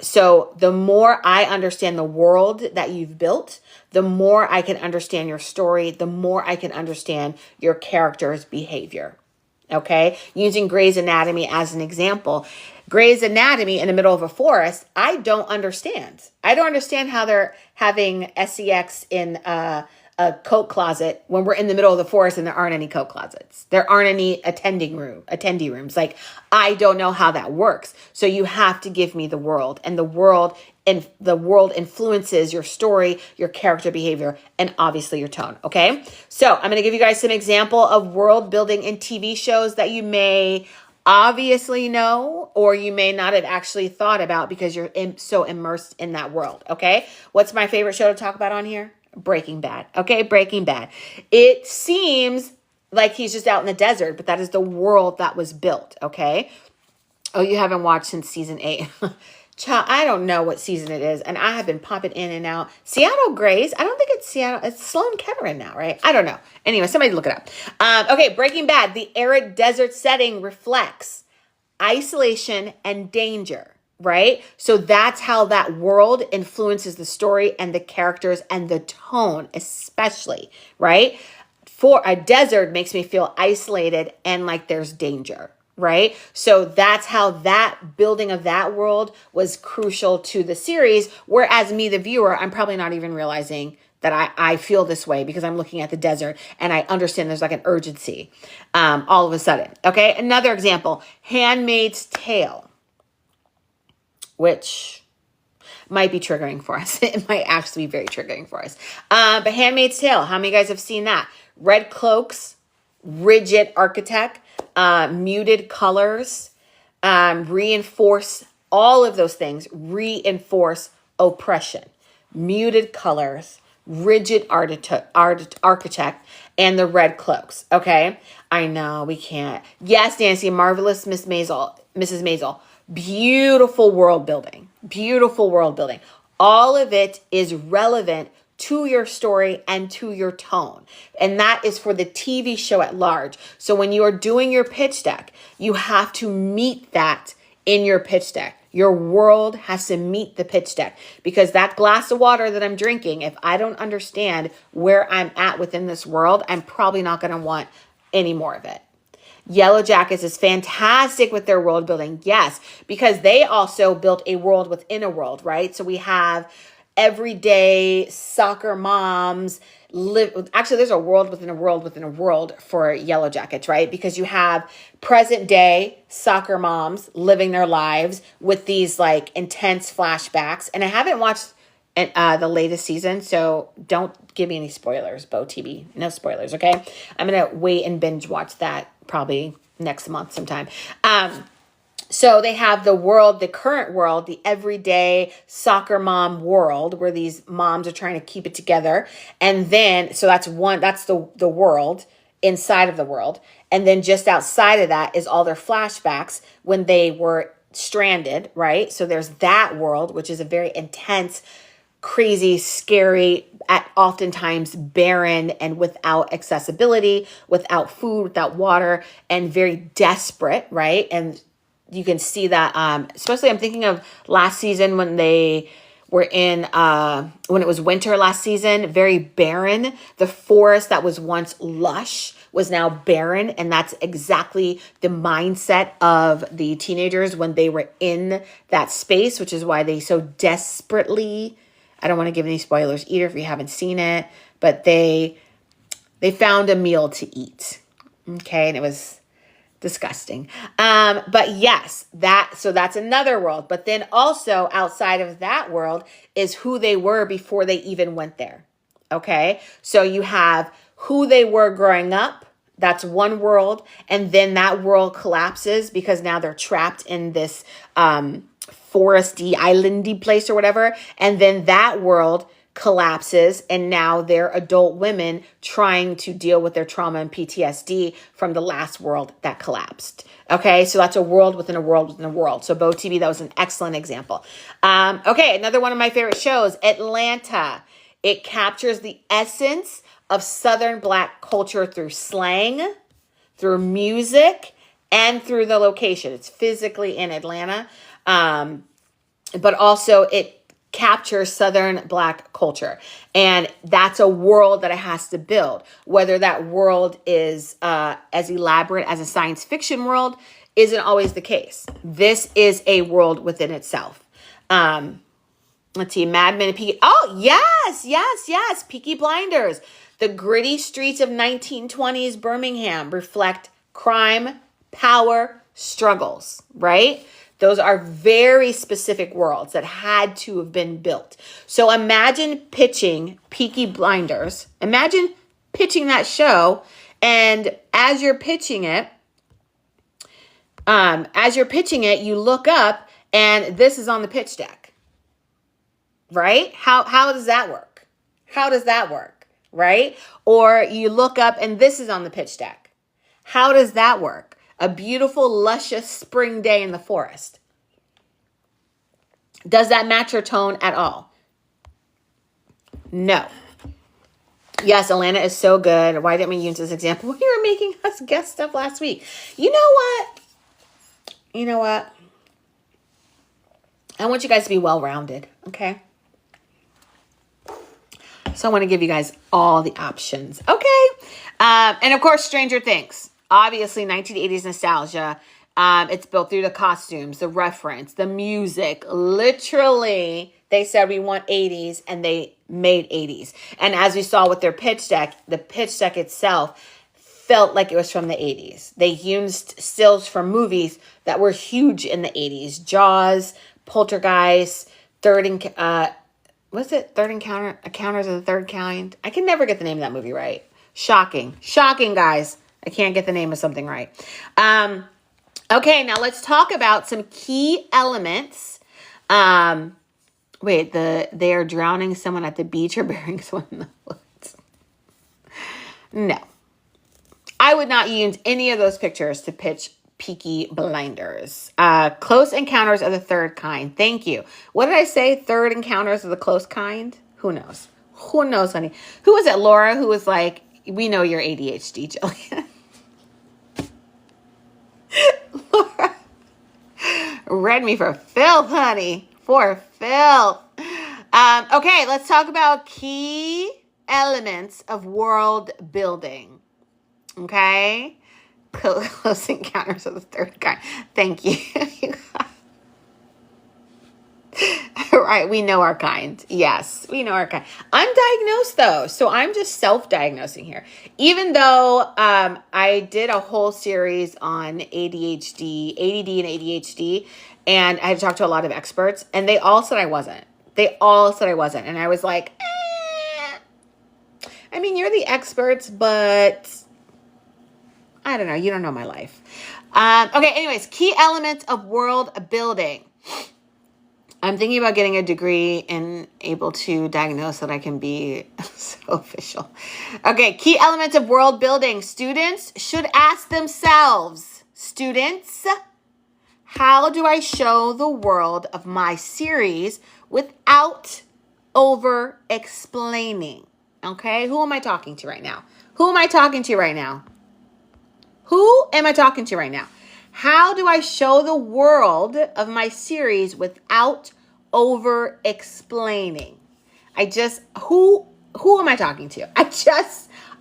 So the more I understand the world that you've built, the more I can understand your story, the more I can understand your character's behavior. Okay? Using Grey's Anatomy as an example. Grey's Anatomy in the middle of a forest, I don't understand. I don't understand how they're having sex in a a coat closet when we're in the middle of the forest and there aren't any coat closets. There aren't any attendee rooms. Like, I don't know how that works. So you have to give me the world, and the world influences your story, your character behavior, and obviously your tone. Okay. So I'm going to give you guys some example of world building in TV shows that you may obviously know, or you may not have actually thought about because you're so immersed in that world. Okay. What's my favorite show to talk about on here? Breaking Bad. Okay. Breaking Bad. It seems like he's just out in the desert, but that is the world that was built. Okay. Oh, you haven't watched since season 8. Child, I don't know what season it is, and I have been popping in and out. Seattle Grace. I don't think it's Seattle. It's Sloan Kettering now, right? I don't know. Anyway, somebody look it up. Okay, Breaking Bad. The arid desert setting reflects isolation and danger, right? So that's how that world influences the story and the characters and the tone, especially, right? For a desert makes me feel isolated and like there's danger. Right? So that's how that building of that world was crucial to the series. Whereas me, the viewer, I'm probably not even realizing that I feel this way because I'm looking at the desert and I understand there's like an urgency all of a sudden. Okay. Another example, Handmaid's Tale, which might be triggering for us. It might actually be very triggering for us. But Handmaid's Tale, how many of you guys have seen that? Red cloaks, rigid architect, muted colors, reinforce all of those things, reinforce oppression, muted colors, rigid architect, and the red cloaks. Okay. I know we can't. Yes, Nancy, marvelous Mrs. Maisel. Beautiful world building, beautiful world building. All of it is relevant to your story and to your tone. And that is for the TV show at large. So when you are doing your pitch deck, you have to meet that in your pitch deck. Your world has to meet the pitch deck, because that glass of water that I'm drinking, if I don't understand where I'm at within this world, I'm probably not going to want any more of it. Yellow Jackets is fantastic with their world building. Yes, because they also built a world within a world, right? So we have everyday soccer moms live. Actually, there's a world within a world within a world for Yellow Jackets, right? Because you have present day soccer moms living their lives with these like intense flashbacks. And I haven't watched the latest season, so don't give me any spoilers, Bo TV. No spoilers, okay? I'm going to wait and binge watch that probably next month sometime. So they have the world, the current world, the everyday soccer mom world where these moms are trying to keep it together. And then, so that's the world inside of the world. And then just outside of that is all their flashbacks when they were stranded, right? So there's that world, which is a very intense, crazy, scary, at oftentimes barren and without accessibility, without food, without water, and very desperate, right? And you can see that, especially I'm thinking of last season when they were in, when it was winter last season, very barren. The forest that was once lush was now barren. And that's exactly the mindset of the teenagers when they were in that space, which is why they so desperately, I don't want to give any spoilers either if you haven't seen it, but they found a meal to eat. Okay. And it was disgusting. But yes, so that's another world. But then also outside of that world is who they were before they even went there. Okay. So you have who they were growing up. That's one world. And then that world collapses because now they're trapped in this, foresty, islandy place or whatever. And then that world collapses, and now they're adult women trying to deal with their trauma and PTSD from the last world that collapsed. Okay, so that's a world within a world within a world. So Bo TV, that was an excellent example. Okay, another one of my favorite shows, Atlanta. It captures the essence of Southern Black culture through slang, through music, and through the location. It's physically in Atlanta, but also it capture Southern Black culture. And that's a world that it has to build. Whether that world is as elaborate as a science fiction world isn't always the case. This is a world within itself. Let's see, Mad Men and Peaky. Oh, yes. Peaky Blinders. The gritty streets of 1920s Birmingham reflect crime, power, struggles, right? Those are very specific worlds that had to have been built. So imagine pitching Peaky Blinders. Imagine pitching that show, and as you're pitching it, you look up and this is on the pitch deck, right? How does that work? How does that work, right? Or you look up and this is on the pitch deck. How does that work? A beautiful, luscious spring day in the forest. Does that match your tone at all? No. Yes, Alana is so good. Why didn't we use this example? You were making us guess stuff last week. You know what? I want you guys to be well-rounded, okay? So I want to give you guys all the options, okay? And of course, Stranger Things. Obviously, 1980s nostalgia. It's built through the costumes, the reference, the music. Literally, they said we want 80s, and they made 80s. And as we saw with their pitch deck, the pitch deck itself felt like it was from the 80s. They used stills from movies that were huge in the 80s. Jaws, Poltergeist, Third Encounter, Encounters of the Third Kind. I can never get the name of that movie right. Shocking, guys. I can't get the name of something right. Okay, now let's talk about some key elements. They are drowning someone at the beach or burying someone in the woods. No. I would not use any of those pictures to pitch Peaky Blinders. Close Encounters of the Third Kind. Thank you. What did I say? Third Encounters of the Close Kind? Who knows? Who knows, honey? Who was it, Laura, who was like, we know you're ADHD, Jillian. Laura read me for filth, honey. For filth. Okay, let's talk about key elements of world building. Okay? Close Encounters of the Third Kind. Thank you. Right, we know our kind. Yes, we know our kind. I'm diagnosed though, so I'm just self-diagnosing here. Even though I did a whole series on ADHD, ADD and ADHD, and I had talked to a lot of experts, and they all said I wasn't. And I was like, I mean, you're the experts, but I don't know. You don't know my life. Okay, anyways, key elements of world building. I'm thinking about getting a degree and able to diagnose so that I can be so official. Okay, key elements of world building. Students should ask themselves, how do I show the world of my series without over-explaining? Okay, who am I talking to right now? How do I show the world of my series without over-explaining? Who am I talking to?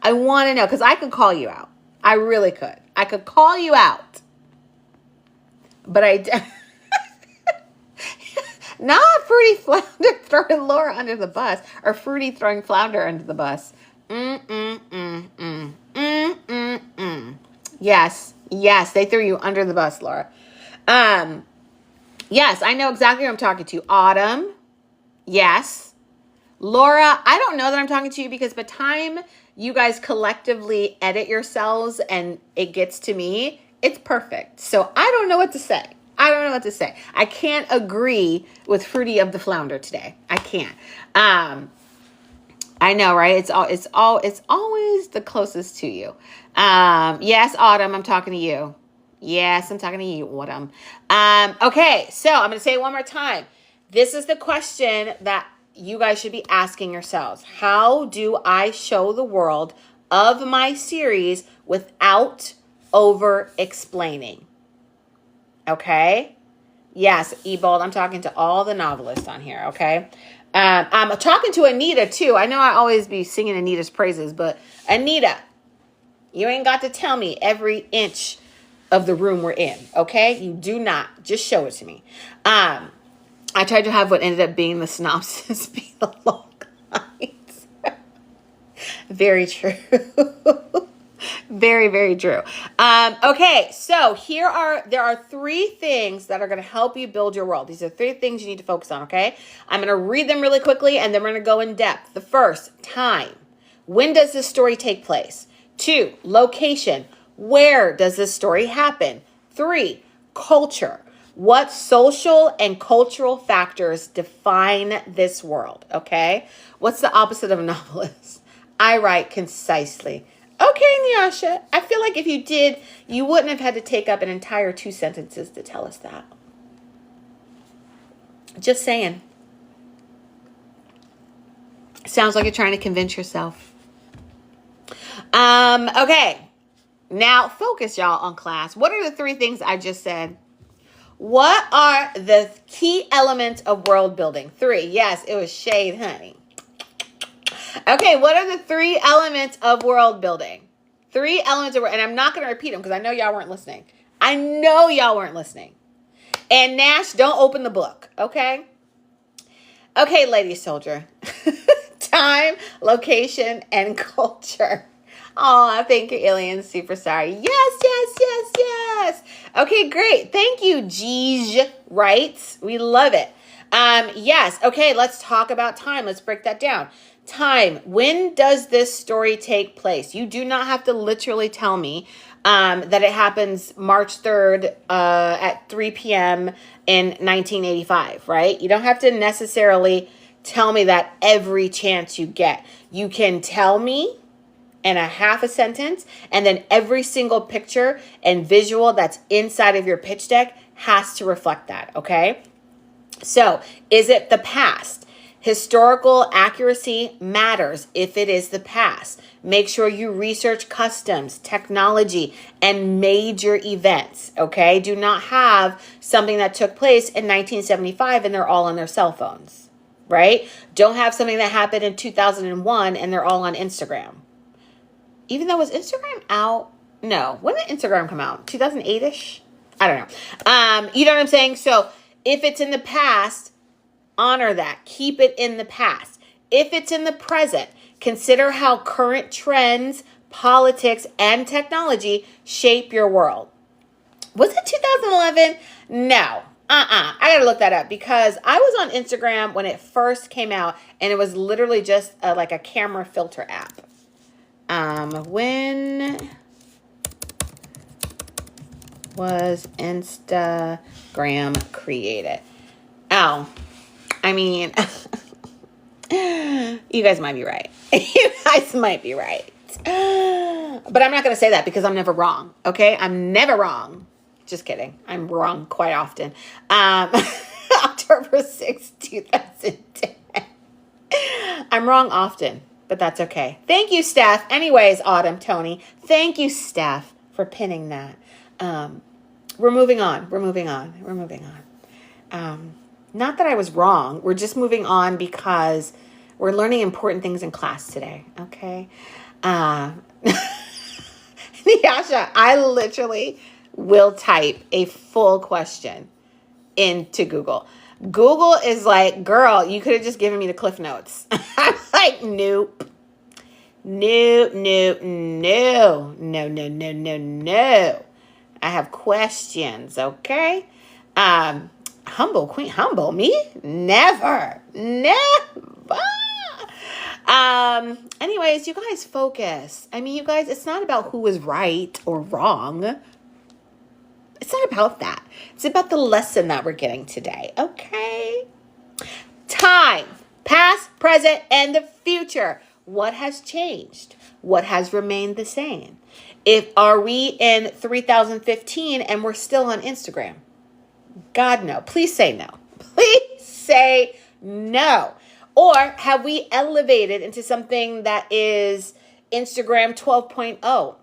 I want to know, because I could call you out. I really could. I could call you out. But not Fruity Flounder throwing Laura under the bus, or Fruity throwing Flounder under the bus. Yes, they threw you under the bus, Laura. Yes, I know exactly who I'm talking to. Autumn. Yes. Laura, I don't know that I'm talking to you, because by the time you guys collectively edit yourselves and it gets to me, it's perfect. So I don't know what to say. I can't agree with Fruity of the Flounder today. I can't. I know, right? It's always the closest to you. Yes, Autumn, I'm talking to you. Yes, I'm talking to you, Autumn. Okay, so I'm going to say it one more time. This is the question that you guys should be asking yourselves. How do I show the world of my series without over-explaining? Okay? Yes, Ebold, I'm talking to all the novelists on here, okay? I'm talking to Anita, too. I know I always be singing Anita's praises, but Anita, you ain't got to tell me every inch of the room we're in, okay? You do not. Just show it to me. I tried to have what ended up being the synopsis be the long lines. Very true. Very, very true. Okay, so there are 3 things that are going to help you build your world. These are 3 things you need to focus on, okay? I'm going to read them really quickly, and then we're going to go in depth. The first, time. When does this story take place? 2, location. Where does this story happen? 3, culture. What social and cultural factors define this world, okay? What's the opposite of a novelist? I write concisely. Okay, Nyasha, I feel like if you did, you wouldn't have had to take up an entire 2 sentences to tell us that. Just saying. Sounds like you're trying to convince yourself. Okay. Now focus, y'all, on class. What are the 3 things I just said? What are the key elements of world building? 3. Yes, it was shade, honey. Okay, what are the 3 elements of world building? 3 elements of world, and I'm not going to repeat them because I know y'all weren't listening. I know y'all weren't listening. And Nash, don't open the book, okay? Okay, lady soldier. Time, location, and culture. Oh, thank you, Alien Superstar. Yes, yes, yes, yes. Okay, great. Thank you, Jeej. Right? We love it. Yes. Okay, let's talk about time. Let's break that down. Time. When does this story take place? You do not have to literally tell me that it happens March 3rd at 3 p.m. in 1985, right? You don't have to necessarily tell me that every chance you get. You can tell me in a half a sentence, and then every single picture and visual that's inside of your pitch deck has to reflect that, okay? So, is it the past? Historical accuracy matters if it is the past. Make sure you research customs, technology, and major events, okay? Do not have something that took place in 1975 and they're all on their cell phones, right? Don't have something that happened in 2001 and they're all on Instagram. Even though, was Instagram out? No. When did Instagram come out? 2008-ish? I don't know. You know what I'm saying? So if it's in the past, honor that. Keep it in the past. If it's in the present, consider how current trends, politics, and technology shape your world. Was it 2011? No. I gotta look that up because I was on Instagram when it first came out and it was literally just like a camera filter app. When was Instagram created? Oh, I mean, you guys might be right. You guys might be right. But I'm not going to say that because I'm never wrong. Okay. I'm never wrong. Just kidding. I'm wrong quite often. October 6th, 2010. I'm wrong often. But that's okay. Thank you, Steph. Anyways, Autumn, Tony, thank you, Steph, for pinning that. We're moving on. Not that I was wrong. We're just moving on because we're learning important things in class today. Okay. Nyasha, I literally will type a full question into Google. Google is like, girl, you could have just given me the Cliff Notes. I'm like, nope. No. I have questions, okay? Humble queen, humble me? Never. Anyways, you guys focus. I mean, you guys, it's not about who is right or wrong. It's not about that. It's about the lesson that we're getting today, okay? Time, past, present, and the future. What has changed? What has remained the same? Are we in 3015 and we're still on Instagram? God, no. Please say no. Please say no. Or have we elevated into something that is Instagram 12.0?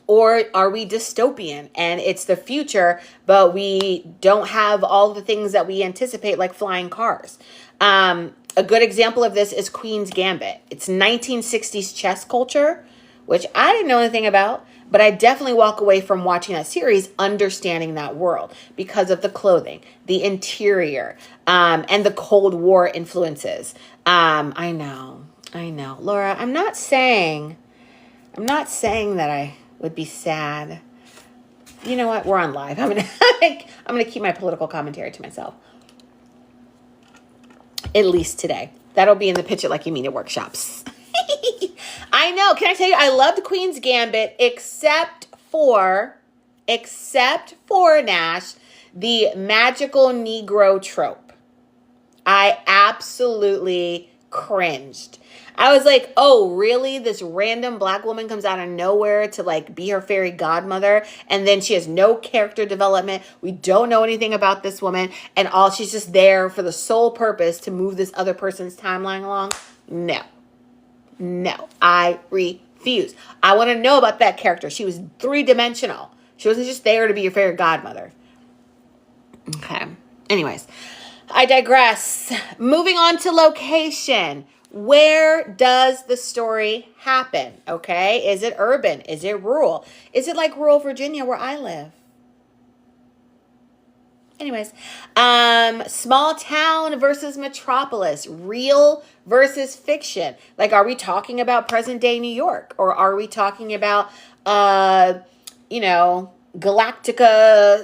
Or are we dystopian and it's the future, but we don't have all the things that we anticipate, like flying cars? A good example of this is Queen's Gambit. It's 1960s chess culture, which I didn't know anything about, but I definitely walk away from watching that series understanding that world because of the clothing, the interior, and the Cold War influences. I know. I know. Laura, I'm not saying that I would be sad. You know what? We're on live. I'm gonna keep my political commentary to myself. At least today. That'll be in the Pitch It Like You Mean It workshops. I know. Can I tell you, I loved Queen's Gambit except for Nash, the magical Negro trope. I absolutely cringed. I was like, oh, really? This random black woman comes out of nowhere to like be her fairy godmother, and then she has no character development. We don't know anything about this woman, and she's just there for the sole purpose to move this other person's timeline along. No, I refuse. I want to know about that character. She was three-dimensional. She wasn't just there to be your fairy godmother. Okay. Anyways, I digress. Moving on to location. Where does the story happen? Okay. Is it urban? Is it rural? Is it like rural Virginia where I live? Anyways, small town versus metropolis, real versus fiction. Like, are we talking about present day New York? Or are we talking about, Galactica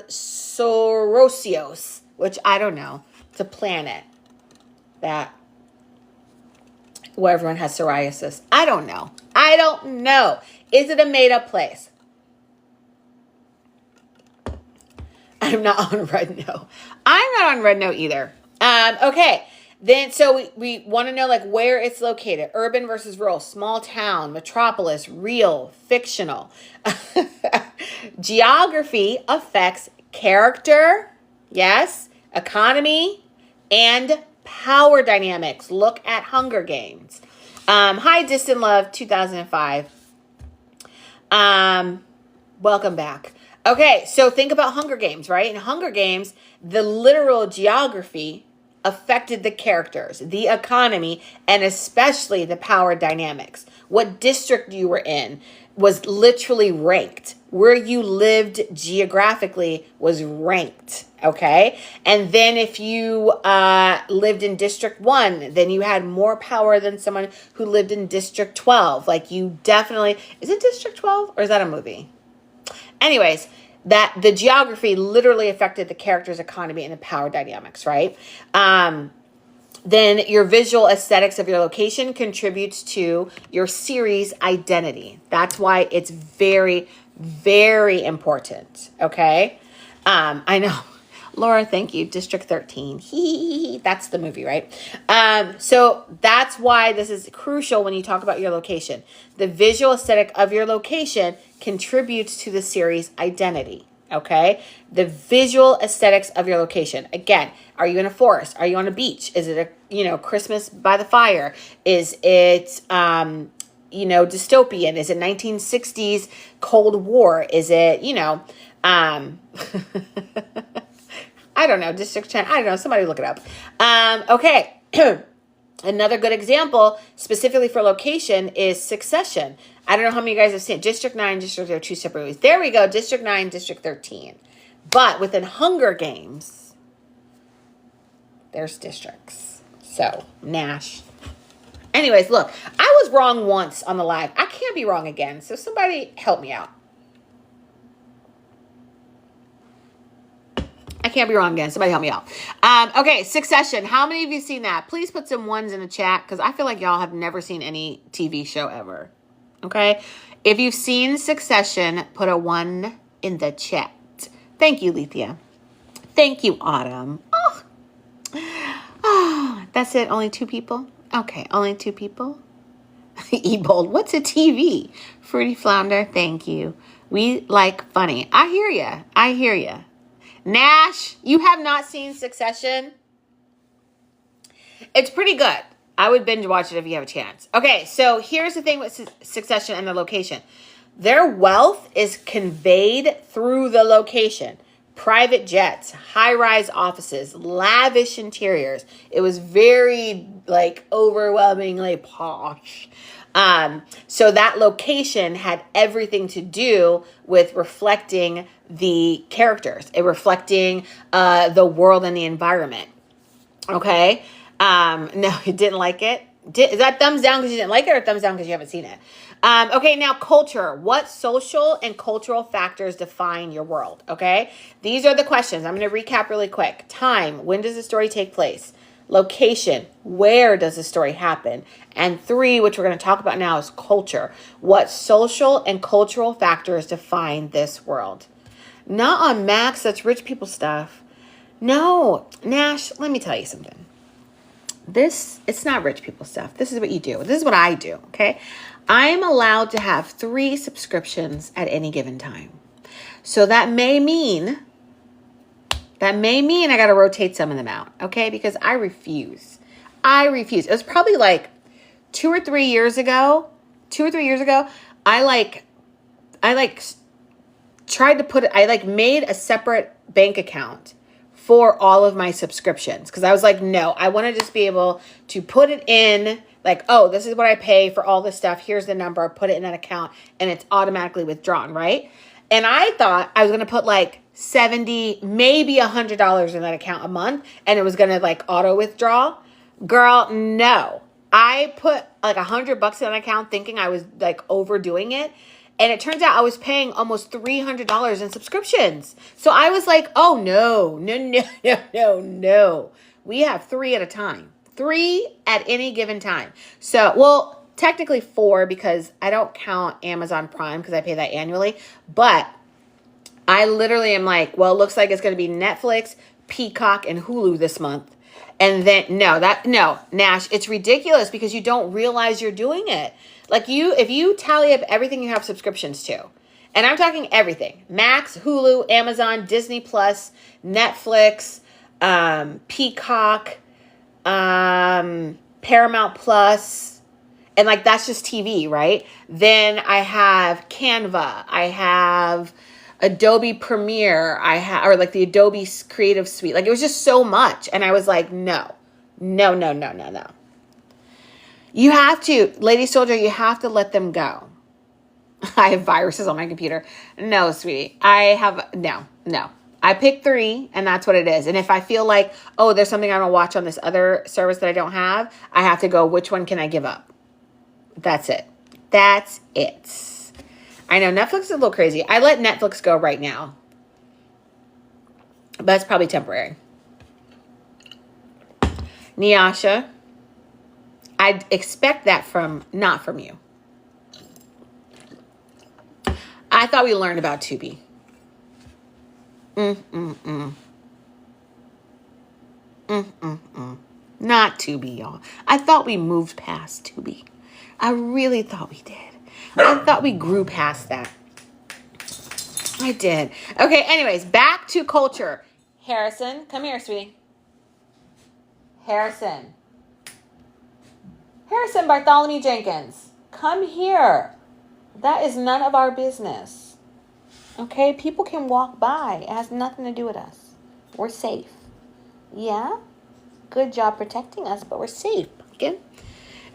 Sorosios, which I don't know. It's a planet where everyone has psoriasis. I don't know. Is it a made up place? I'm not on Red No. I'm not on Red No either. Okay. Then, so we want to know like where it's located. Urban versus rural, small town, metropolis, real, fictional. Geography affects character, yes, economy, and power dynamics. Look at Hunger Games. Hi, Distant Love 2005. Welcome back. Okay, so think about Hunger Games, right? In Hunger Games, the literal geography affected the characters, the economy, and especially the power dynamics. What district you were in was literally ranked. Where you lived geographically was ranked, okay? And then if you lived in District 1, then you had more power than someone who lived in District 12. Like you definitely... Is it District 12 or is that a movie? Anyways, that the geography literally affected the character's economy and the power dynamics, right? Then your visual aesthetics of your location contributes to your series identity. That's why it's very, very important, okay? I know. Laura, thank you. District 13. That's the movie, right? So that's why this is crucial when you talk about your location. The visual aesthetic of your location contributes to the series identity, okay? The visual aesthetics of your location. Again, are you in a forest? Are you on a beach? Is it Christmas by the fire? Is it, dystopian? Is it 1960s Cold War? Is it, I don't know, District 10. I don't know. Somebody look it up. Okay. Another good example, specifically for location, is Succession. I don't know how many of you guys have seen it. District 9, District 13 are two separate movies. There we go. District 9, District 13. But within Hunger Games, there's districts. So, Nash. Anyways, look, I was wrong once on the live. I can't be wrong again. So somebody help me out. I can't be wrong again. Somebody help me out. Okay, Succession. How many of you seen that? Please put some ones in the chat because I feel like y'all have never seen any TV show ever. Okay? If you've seen Succession, put a 1 in the chat. Thank you, Lethea. Thank you, Autumn. Oh, that's it? Only 2 people? Okay, only 2 people? Ebold, what's a TV? Fruity Flounder, thank you. We like funny. I hear ya. Nash, you have not seen Succession? It's pretty good. I would binge watch it if you have a chance. Okay, so here's the thing with Succession and the location. Their wealth is conveyed through the location. Private jets, high-rise offices, lavish interiors. It was very, overwhelmingly posh. So that location had everything to do with reflecting the characters, reflecting the world and the environment. Okay? No, you didn't like it? Is that thumbs down because you didn't like it or thumbs down because you haven't seen it? Okay, now culture. What social and cultural factors define your world? Okay, these are the questions. I'm going to recap really quick. Time. When does the story take place? Location. Where does the story happen? And 3, which we're going to talk about now, is culture. What social and cultural factors define this world? Not on Max. That's rich people stuff. No, Nash, let me tell you something. It's not rich people stuff. This is what you do. This is what I do, okay? I'm allowed to have 3 subscriptions at any given time. So that may mean I got to rotate some of them out, okay? Because I refuse. It was probably like 2 or 3 years ago. I tried to put it, I made a separate bank account for all of my subscriptions. Because I was like, no, I want to just be able to put it in, like, oh, this is what I pay for all this stuff. Here's the number. Put it in an account and it's automatically withdrawn, right? And I thought I was going to put like $70, maybe $100 in that account a month. And it was going to like auto withdraw. Girl, no. I put like $100 in an account thinking I was like overdoing it. And it turns out I was paying almost $300 in subscriptions. So I was like, oh, no. We have 3 at a time. 3 at any given time. So, well, technically 4 because I don't count Amazon Prime because I pay that annually. But I literally am like, well, it looks like it's going to be Netflix, Peacock, and Hulu this month. And then, no, Nash, it's ridiculous because you don't realize you're doing it. Like if you tally up everything you have subscriptions to, and I'm talking everything, Max, Hulu, Amazon, Disney Plus, Netflix, Peacock, Paramount Plus, and like, that's just TV, right? Then I have Canva, I have Adobe Premiere, or like the Adobe Creative Suite. Like it was just so much. And I was like, no. You have to, Lady Soldier, you have to let them go. I have viruses on my computer. No, sweetie. No. I picked 3 and that's what it is. And if I feel like, oh, there's something I want to watch on this other service that I don't have, I have to go, which one can I give up? That's it. I know Netflix is a little crazy. I let Netflix go right now. But it's probably temporary. Nyasha, I'd expect that not from you. I thought we learned about Tubi. Not Tubi, y'all. I thought we moved past Tubi. I really thought we did. I thought we grew past that. I did. Okay, anyways, back to culture. Harrison, come here, sweetie. Harrison Bartholomew Jenkins, come here. That is none of our business. Okay, people can walk by. It has nothing to do with us. We're safe. Yeah? Good job protecting us, but we're safe.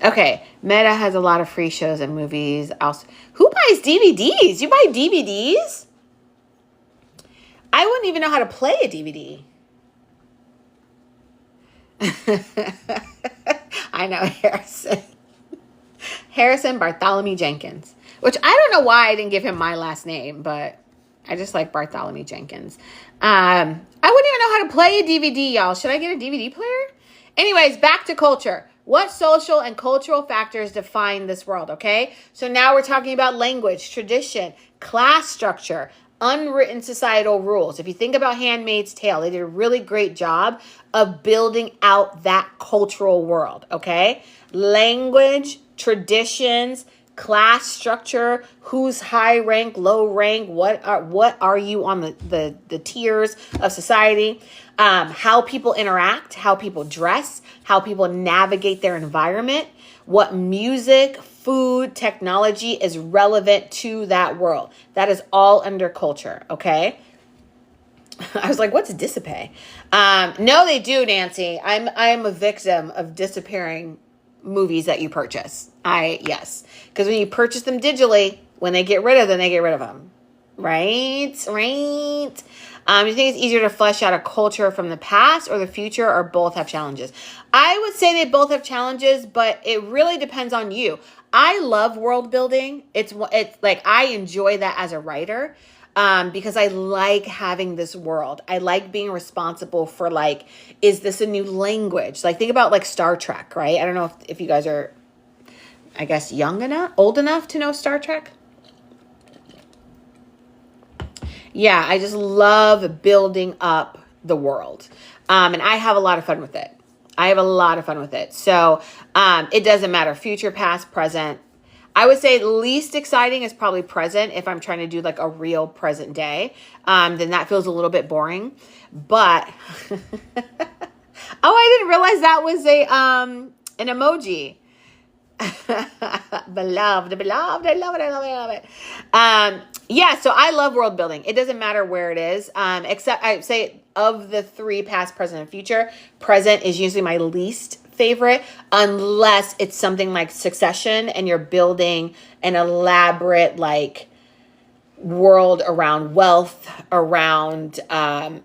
Okay, Meta has a lot of free shows and movies. Also, who buys DVDs? You buy DVDs? I wouldn't even know how to play a DVD. I know, Harrison Bartholomew Jenkins. Which I don't know why I didn't give him my last name, but I just like Bartholomew Jenkins. I wouldn't even know how to play a DVD, y'all. Should I get a DVD player? Anyways, back to culture. What social and cultural factors define this world, okay? So now we're talking about language, tradition, class structure, unwritten societal rules. If you think about Handmaid's Tale, they did a really great job of building out that cultural world, okay? Language, traditions, class structure, who's high rank, low rank, what are you on the tiers of society, how people interact, how people dress, how people navigate their environment, what music, food, technology is relevant to that world. That is all under culture, okay? I was like, what's dissipate? No, they do, Nancy. I'm a victim of disappearing movies that you purchase. Yes. Because when you purchase them digitally, when they get rid of them, they get rid of them. Right? Do you think it's easier to flesh out a culture from the past or the future, or both have challenges? I would say they both have challenges, but it really depends on you. I love world building. It's like I enjoy that as a writer. Because I like having this world. I like being responsible for, like, is this a new language? Like, think about like Star Trek, right? I don't know if you guys are, I guess, old enough to know Star Trek. Yeah, I just love building up the world. And I have a lot of fun with it. So it doesn't matter. Future, past, present. I would say least exciting is probably present if I'm trying to do like a real present day. Then that feels a little bit boring. But, oh, I didn't realize that was an emoji. Beloved. I love it. Yeah, so I love world building. It doesn't matter where it is. Except I say of the three, past, present, and future, present is usually my least favorite, unless it's something like Succession and you're building an elaborate like world around wealth, around or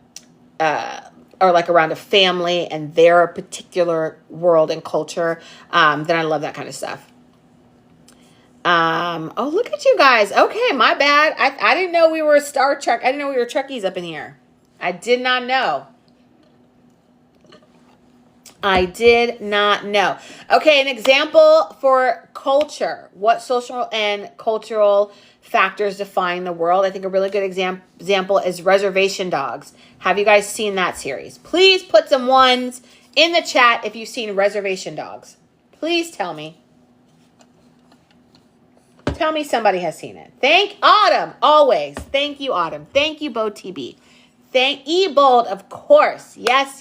like around a family and their particular world and culture. Then I love that kind of stuff. Oh, look at you guys. Okay, my bad. I didn't know we were Star Trek. I didn't know we were Trekkies up in here. I did not know. Okay, an example for culture. What social and cultural factors define the world? I think a really good example is Reservation Dogs. Have you guys seen that series? Please put some ones in the chat if you've seen Reservation Dogs. Please tell me. Tell me somebody has seen it. Thank Autumn, always. Thank you, Autumn. Thank you, Bo TB. Thank Ebold, of course. Yes.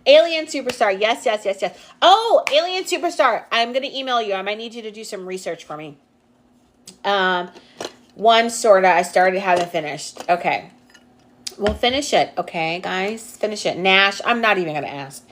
Alien Superstar. Yes. Oh, Alien Superstar. I'm going to email you. I might need you to do some research for me. One sorta. I started, haven't finished. Okay. We'll finish it. Okay, guys. Finish it. Nash. I'm not even going to ask.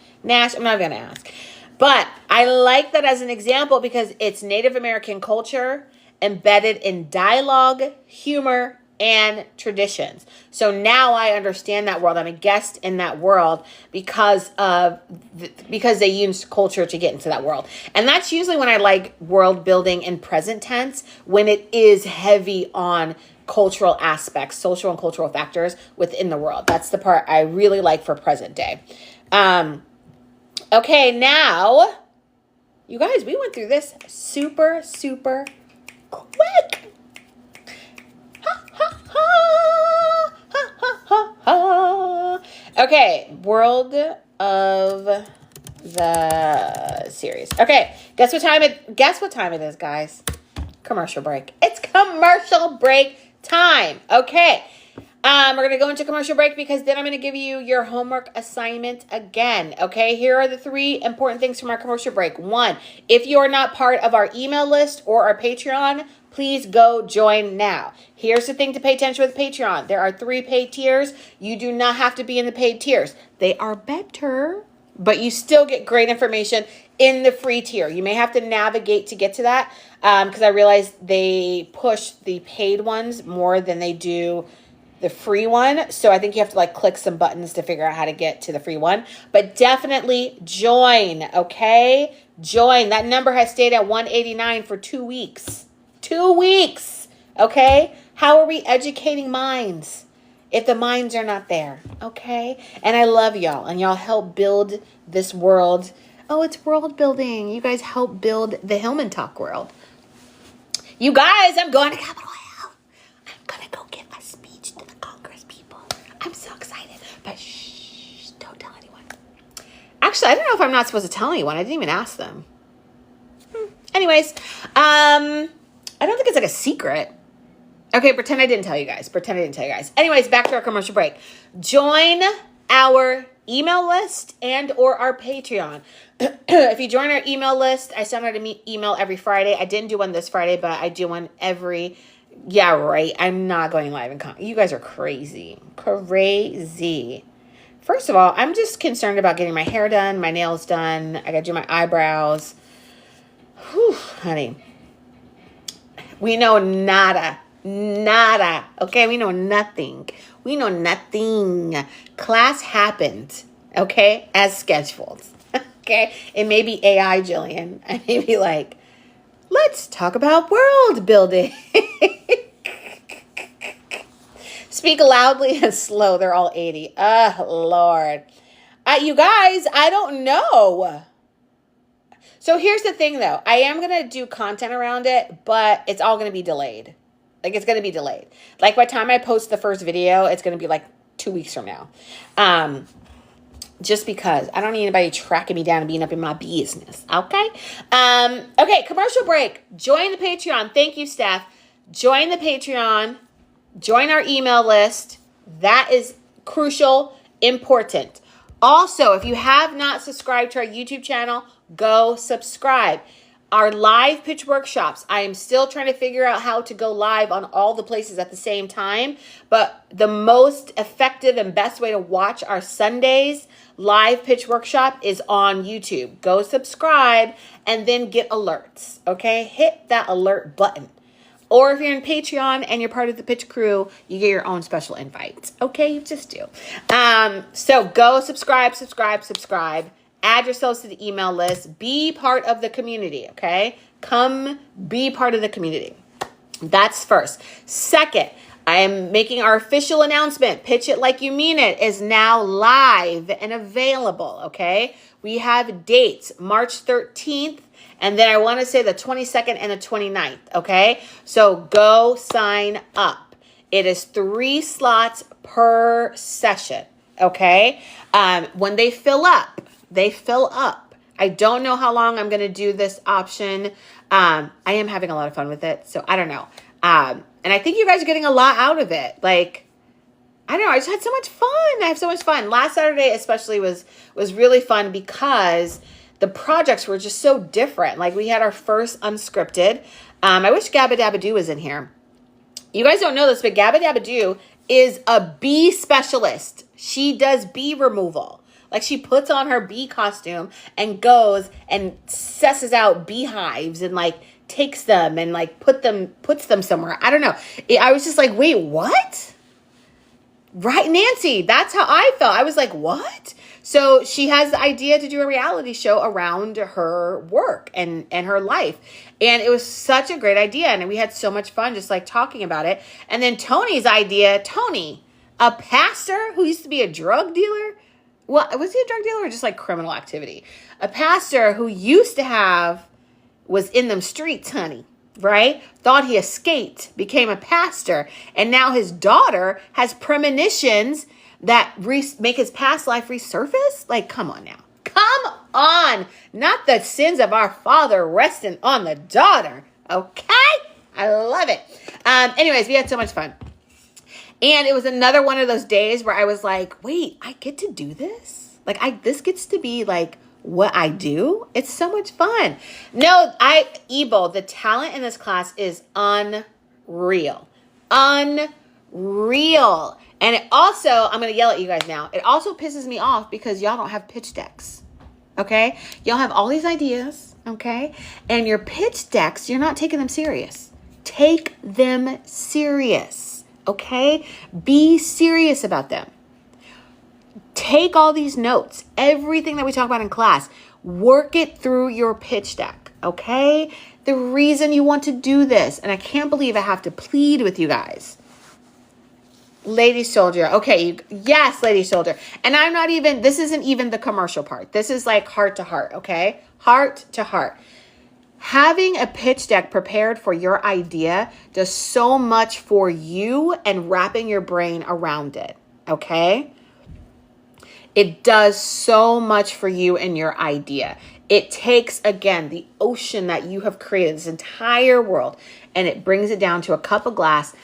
But I like that as an example because it's Native American culture embedded in dialogue, humor, and traditions. So now I understand that world. I'm a guest in that world because they used culture to get into that world. And that's usually when I like world building in present tense, when it is heavy on cultural aspects, social and cultural factors within the world. That's the part I really like for present day. Okay, now, you guys, we went through this super quick. Okay, world of the series. Okay, guess what time it is, guys? Commercial break. It's commercial break time. Okay. We're going to go into commercial break because then I'm going to give you your homework assignment again. Okay, here are the 3 important things from our commercial break. 1, if you're not part of our email list or our Patreon, please go join now. Here's the thing to pay attention with Patreon. There are 3 paid tiers. You do not have to be in the paid tiers. They are better, but you still get great information in the free tier. You may have to navigate to get to that because I realize they push the paid ones more than they do the free one. So I think you have to like click some buttons to figure out how to get to the free one. But definitely join, okay? Join. That number has stayed at 189 for 2 weeks. 2 weeks, okay? How are we educating minds if the minds are not there, okay? And I love y'all, and y'all help build this world. Oh, it's world building. You guys help build the Hillman Talk world. You guys, I'm going to Capitol Hill. I'm going to go give a speech to the Congress people. I'm so excited. But shh, don't tell anyone. Actually, I don't know if I'm not supposed to tell anyone. I didn't even ask them. Anyways, I don't think it's like a secret. Okay, pretend I didn't tell you guys. Anyways, back to our commercial break. Join our email list and or our Patreon. If you join our email list, I send out an email every Friday. I didn't do one this Friday, but I do one every... Yeah, right. I'm not going live in You guys are crazy. Crazy. First of all, I'm just concerned about getting my hair done, my nails done. I got to do my eyebrows. Whew, honey. We know nada Nada. Okay, we know nothing. We know nothing. Class happened, okay, as scheduled. Okay, it may be AI, Jillian. I may be like, let's talk about world building. Speak loudly and slow. They're all 80. Oh, Lord. You guys, I don't know. So here's the thing, though. I am going to do content around it, but it's all going to be delayed. Like, it's going to be delayed. Like, by the time I post the first video, it's going to be like 2 weeks from now. Just because I don't need anybody tracking me down and being up in my business. Okay? Okay, commercial break. Join the Patreon. Thank you, Steph. Join the Patreon. Join our email list. That is crucial, important. Also, if you have not subscribed to our YouTube channel, go subscribe. Our live pitch workshops, I am still trying to figure out how to go live on all the places at the same time. But the most effective and best way to watch our Sundays live pitch workshop is on YouTube. Go subscribe and then get alerts. Okay? Hit that alert button. Or if you're in Patreon and you're part of the pitch crew, you get your own special invites. Okay, you just do. So go subscribe. Add yourselves to the email list. Be part of the community, okay? Come be part of the community. That's first. Second, I am making our official announcement. Pitch It Like You Mean It is now live and available, okay? We have dates, March 13th. And then I want to say the 22nd and the 29th, okay? So go sign up. It is 3 slots per session, okay? When they fill up, they fill up. I don't know how long I'm going to do this option. I am having a lot of fun with it, so I don't know. And I think you guys are getting a lot out of it. Like, I don't know, I just had so much fun. I have so much fun. Last Saturday especially was really fun because the projects were just so different. Like, we had our first unscripted. I wish Gabba Dabba Doo was in here. You guys don't know this, but Gabba Dabba Doo is a bee specialist. She does bee removal. Like, she puts on her bee costume and goes and susses out beehives and, like, takes them and, like, puts them somewhere. I don't know. I was just like, wait, what? Right, Nancy? That's how I felt. I was like, what? So she has the idea to do a reality show around her work and her life. And it was such a great idea. And we had so much fun just like talking about it. And then Tony's idea, Tony, a pastor who used to be a drug dealer. Well, was he a drug dealer or just like criminal activity? A pastor who was in them streets, honey, right? Thought he escaped, became a pastor. And now his daughter has premonitions that make his past life resurface? Like, come on now. Come on. Not the sins of our father resting on the daughter. Okay? I love it. Anyways, we had so much fun. And it was another one of those days where I was like, wait, I get to do this? Like, this gets to be like what I do? It's so much fun. No, Ebo, the talent in this class is unreal. Unreal. And it also, I'm going to yell at you guys now. It also pisses me off because y'all don't have pitch decks. Okay? Y'all have all these ideas. Okay? And your pitch decks, you're not taking them serious. Take them serious. Okay? Be serious about them. Take all these notes, everything that we talk about in class, work it through your pitch deck. Okay? The reason you want to do this, and I can't believe I have to plead with you guys. Lady Soldier. Okay. Yes, Lady Soldier. And this isn't even the commercial part. This is like heart to heart. Okay. Heart to heart. Having a pitch deck prepared for your idea does so much for you and wrapping your brain around it. Okay. It does so much for you and your idea. It takes, again, the ocean that you have created, this entire world, and it brings it down to a glass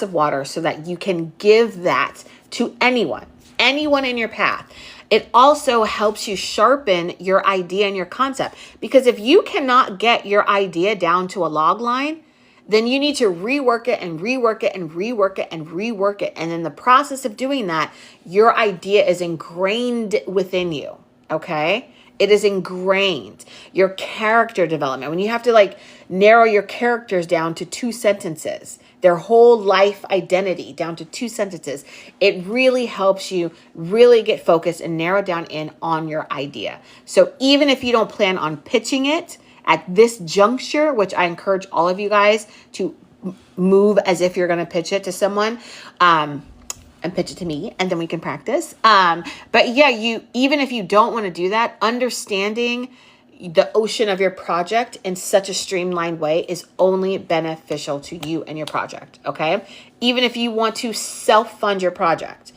of water so that you can give that to anyone in your path. It also helps you sharpen your idea and your concept. Because if you cannot get your idea down to a log line, then you need to rework it and rework it and rework it and rework it. And in the process of doing that, your idea is ingrained within you, okay? It is ingrained. Your character development, when you have to like narrow your characters down to 2 sentences, their whole life identity down to 2 sentences. It really helps you really get focused and narrow down in on your idea. So even if you don't plan on pitching it at this juncture, which I encourage all of you guys to move as if you're going to pitch it to someone, and pitch it to me, and then we can practice. But yeah, even if you don't want to do that, understanding the ocean of your project in such a streamlined way is only beneficial to you and your project, okay? Even if you want to self-fund your project,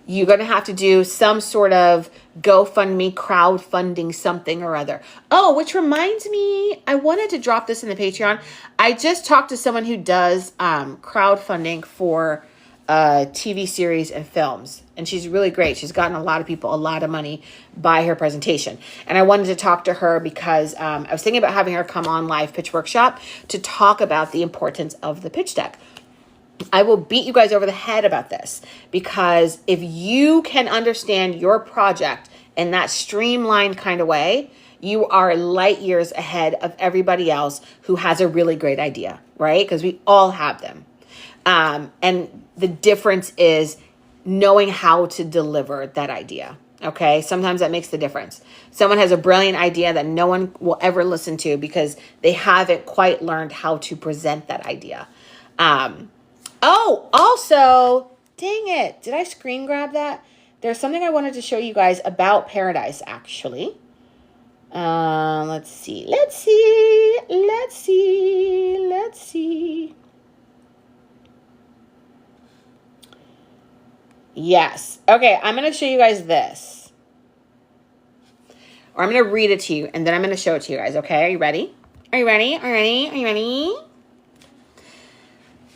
you're going to have to do some sort of GoFundMe, crowdfunding something or other. Oh, which reminds me, I wanted to drop this in the Patreon. I just talked to someone who does crowdfunding for TV series and films. And she's really great. She's gotten a lot of people a lot of money by her presentation. And I wanted to talk to her because I was thinking about having her come on live pitch workshop to talk about the importance of the pitch deck. I will beat you guys over the head about this, because if you can understand your project in that streamlined kind of way, you are light years ahead of everybody else who has a really great idea, right? Because we all have them. And the difference is knowing how to deliver that idea. Okay. Sometimes that makes the difference. Someone has a brilliant idea that no one will ever listen to because they haven't quite learned how to present that idea. Oh, also, dang it. Did I screen grab that? There's something I wanted to show you guys about Paradise, actually. Let's see. Yes. Okay, I'm going to show you guys this. Or I'm going to read it to you, and then I'm going to show it to you guys, okay? Are you ready? Are you ready?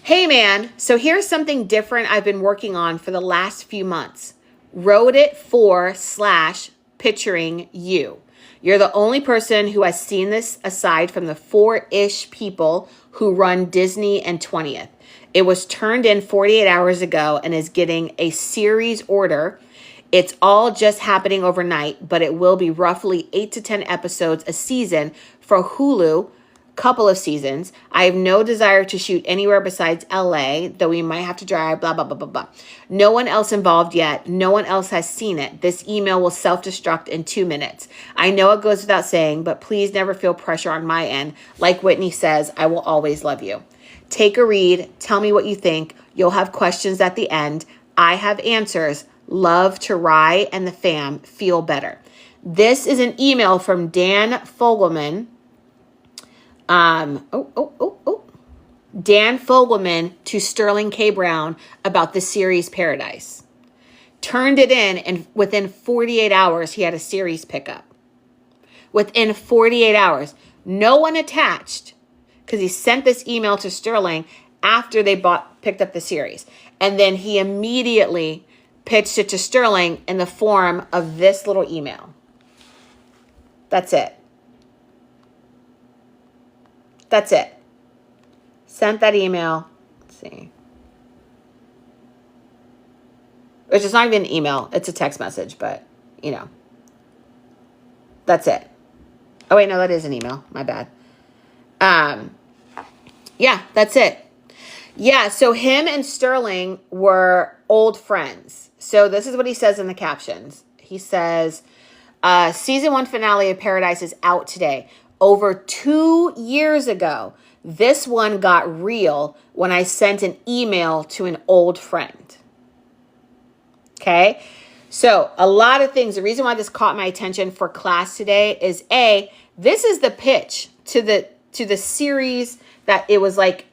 Hey, man. So here's something different I've been working on for the last few months. Wrote it for/picturing you. You're the only person who has seen this aside from the 4-ish people who run Disney and 20th. It was turned in 48 hours ago and is getting a series order. It's all just happening overnight, but it will be roughly 8 to 10 episodes a season for Hulu, couple of seasons. I have no desire to shoot anywhere besides LA, though we might have to drive, blah, blah, blah, blah, blah. No one else involved yet. No one else has seen it. This email will self-destruct in 2 minutes. I know it goes without saying, but please never feel pressure on my end. Like Whitney says, I will always love you. Take a read. Tell me what you think. You'll have questions at the end. I have answers. Love to Rye and the fam. Feel better. This is an email from Dan Fogelman. Dan Fogelman to Sterling K. Brown about the series Paradise. Turned it in, and within 48 hours, he had a series pickup. Within 48 hours. No one attached, because he sent this email to Sterling after they picked up the series. And then he immediately pitched it to Sterling in the form of this little email. That's it. Sent that email. Let's see. Which is not even an email. It's a text message, but, that's it. Oh, wait, no, that is an email. My bad. Yeah, that's it. Yeah, so him and Sterling were old friends. So this is what he says in the captions. He says, season 1 finale of Paradise is out today. Over 2 years ago, this one got real when I sent an email to an old friend. Okay? So a lot of things. The reason why this caught my attention for class today is this is the pitch to the series that it was like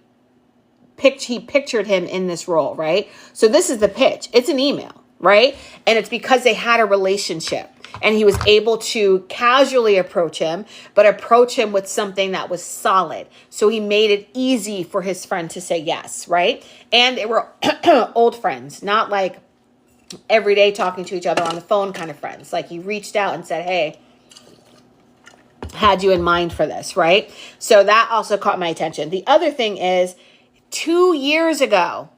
he pictured him in this role, right? So this is the pitch. It's an email, right? And it's because they had a relationship and he was able to casually approach him, but approach him with something that was solid. So he made it easy for his friend to say yes, right? And they were old friends, not like every day talking to each other on the phone kind of friends. Like he reached out and said, hey, had you in mind for this, right? So that also caught my attention. The other thing is 2 years ago,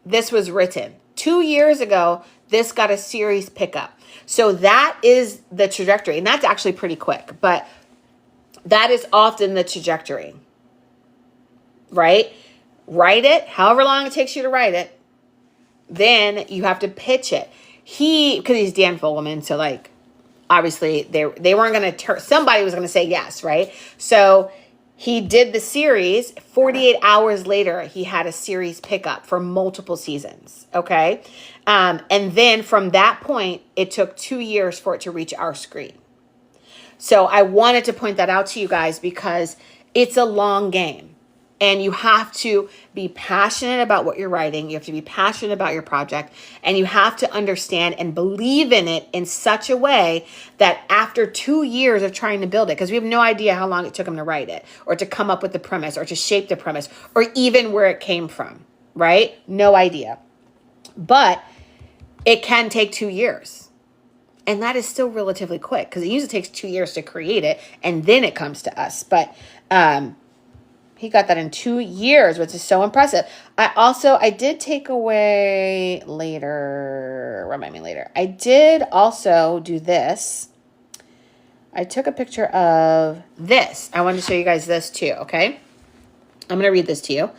this was written. 2 years ago, this got a series pickup. So that is the trajectory. And that's actually pretty quick, but that is often the trajectory, right? write it, however long it takes you to write it. Then you have to pitch it. Because he's Dan Fogelman, so like, obviously they weren't going to somebody was going to say yes, right? So he did the series. 48 hours later, he had a series pickup for multiple seasons. Okay. And then from that point, it took 2 years for it to reach our screen. So I wanted to point that out to you guys because it's a long game. And you have to be passionate about what you're writing. You have to be passionate about your project. And you have to understand and believe in it in such a way that after 2 years of trying to build it, because we have no idea how long it took him to write it, or to come up with the premise, or to shape the premise, or even where it came from, right? No idea. But it can take 2 years. And that is still relatively quick because it usually takes 2 years to create it and then it comes to us. But he got that in 2 years, which is so impressive. I did take away later. Remind me later. I did also do this. I took a picture of this. I wanted to show you guys this too, okay? I'm going to read this to you.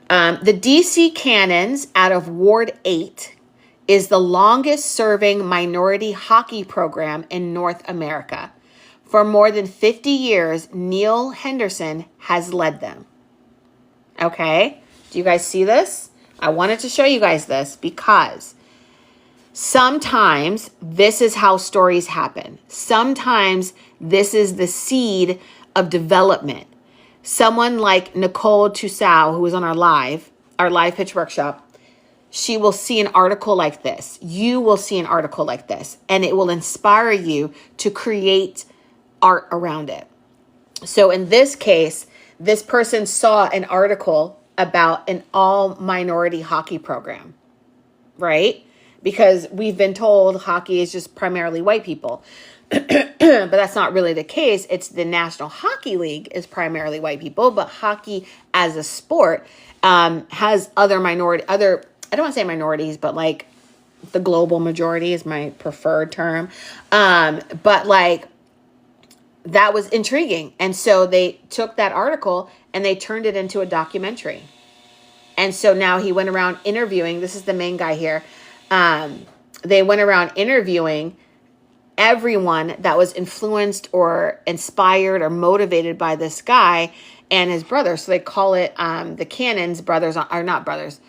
The DC Cannons out of Ward 8 is the longest serving minority hockey program in North America. For more than 50 years, Neil Henderson has led them. Okay? Do you guys see this? I wanted to show you guys this because sometimes this is how stories happen. Sometimes this is the seed of development. Someone like Nicole Toussaint, who was on our live pitch workshop, she will see an article like this. You will see an article like this, and it will inspire you to create art around it. So in this case, this person saw an article about an all minority hockey program, right? Because we've been told hockey is just primarily white people. But that's not really the case. It's the National Hockey League is primarily white people, but hockey as a sport has other, I don't want to say minorities, but like the global majority is my preferred term. But like, that was intriguing. And so they took that article and they turned it into a documentary. And so now he went around interviewing, this is the main guy here. They went around interviewing everyone that was influenced or inspired or motivated by this guy and his brother. So they call it the Cannons brothers, or not brothers,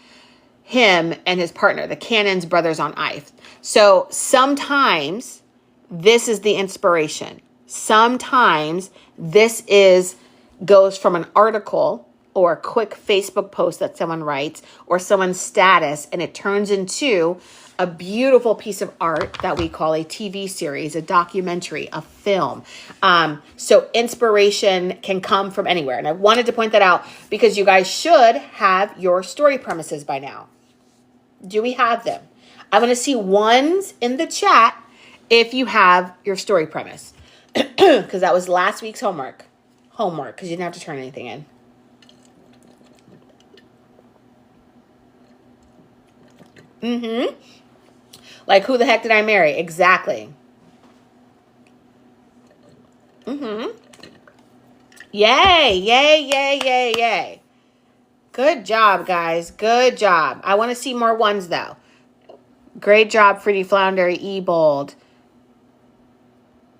him and his partner, the Cannons brothers on ice. So sometimes this is the inspiration. Sometimes this goes from an article or a quick Facebook post that someone writes or someone's status, and it turns into a beautiful piece of art that we call a TV series, a documentary, a film. So inspiration can come from anywhere. And I wanted to point that out because you guys should have your story premises by now. Do we have them? I'm going to see ones in the chat if you have your story premise. Because that was last week's homework. Because you didn't have to turn anything in. Mm-hmm. Like, who the heck did I marry? Exactly. Mm-hmm. Yay, yay, yay, yay, yay. Good job, guys. Good job. I want to see more ones, though. Great job, Pretty Flounder, E-Bold.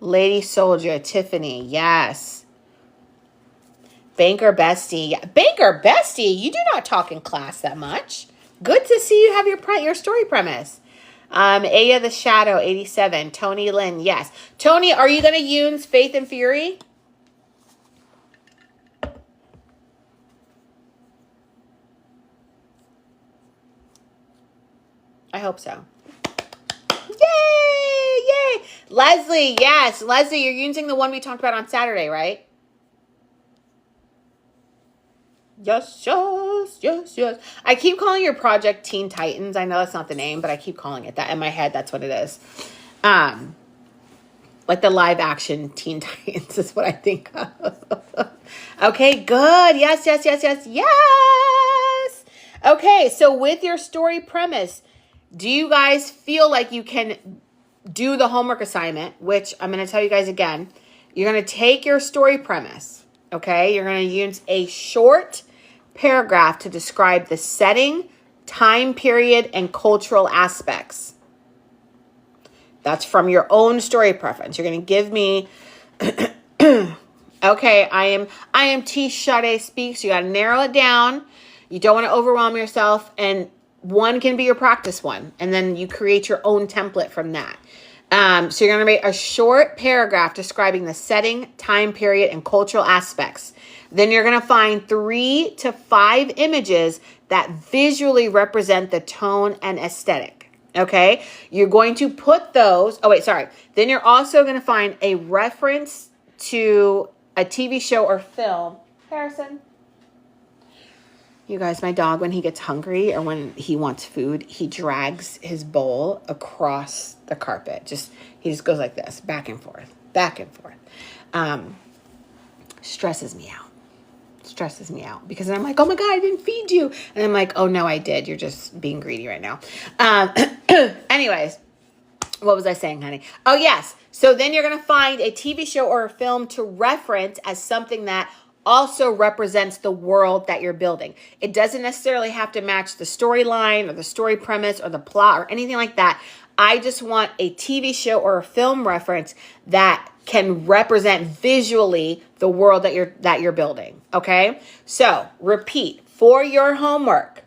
Lady Soldier, Tiffany, yes. Banker Bestie. Yeah. Banker Bestie, you do not talk in class that much. Good to see you have your story premise. Aya the Shadow, 87. Tony Lynn, yes. Tony, are you going to use Faith and Fury? I hope so. Yay! Yay! Leslie, yes. Leslie, you're using the one we talked about on Saturday, right? Yes, yes, yes, yes. I keep calling your project Teen Titans. I know that's not the name, but I keep calling it that. In my head, that's what it is. Like the live action Teen Titans is what I think of. Okay, good. Yes, yes, yes, yes, yes. Okay, so with your story premise, do you guys feel like you can do the homework assignment, which I'm going to tell you guys again. You're going to take your story premise, okay? You're going to use a short paragraph to describe the setting, time period, and cultural aspects. That's from your own story preference. You're going to give me, okay, I am T. Sade Speaks. You got to narrow it down. You don't want to overwhelm yourself. And one can be your practice one. And then you create your own template from that. So you're going to make a short paragraph describing the setting, time period, and cultural aspects. Then you're going to find 3 to 5 images that visually represent the tone and aesthetic. Okay. You're going to put those. Oh, wait, sorry. Then you're also going to find a reference to a TV show or film. Harrison. You guys, my dog, when he gets hungry or when he wants food, he drags his bowl across the carpet. He just goes like this, back and forth, back and forth. Stresses me out because I'm like, oh my God, I didn't feed you. And I'm like, oh no, I did. You're just being greedy right now. Anyways, what was I saying, honey? Oh yes. So then you're going to find a TV show or a film to reference as something that also represents the world that you're building. It doesn't necessarily have to match the storyline or the story premise or the plot or anything like that. I just want a TV show or a film reference that can represent visually the world that you're building. Okay? So, repeat for your homework,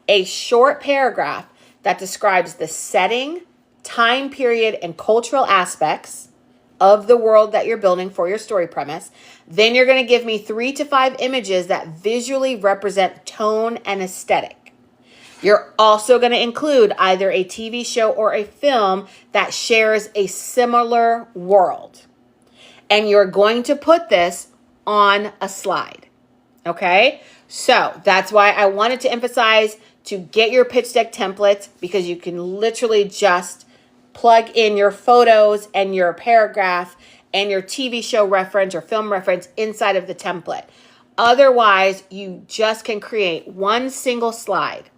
a short paragraph that describes the setting, time period, and cultural aspects of the world that you're building for your story premise. Then you're going to give me 3 to 5 images that visually represent tone and aesthetic. You're also going to include either a TV show or a film that shares a similar world. And you're going to put this on a slide. Okay? So that's why I wanted to emphasize to get your pitch deck templates, because you can literally just plug in your photos and your paragraph and your TV show reference or film reference inside of the template. Otherwise, you just can create one single slide.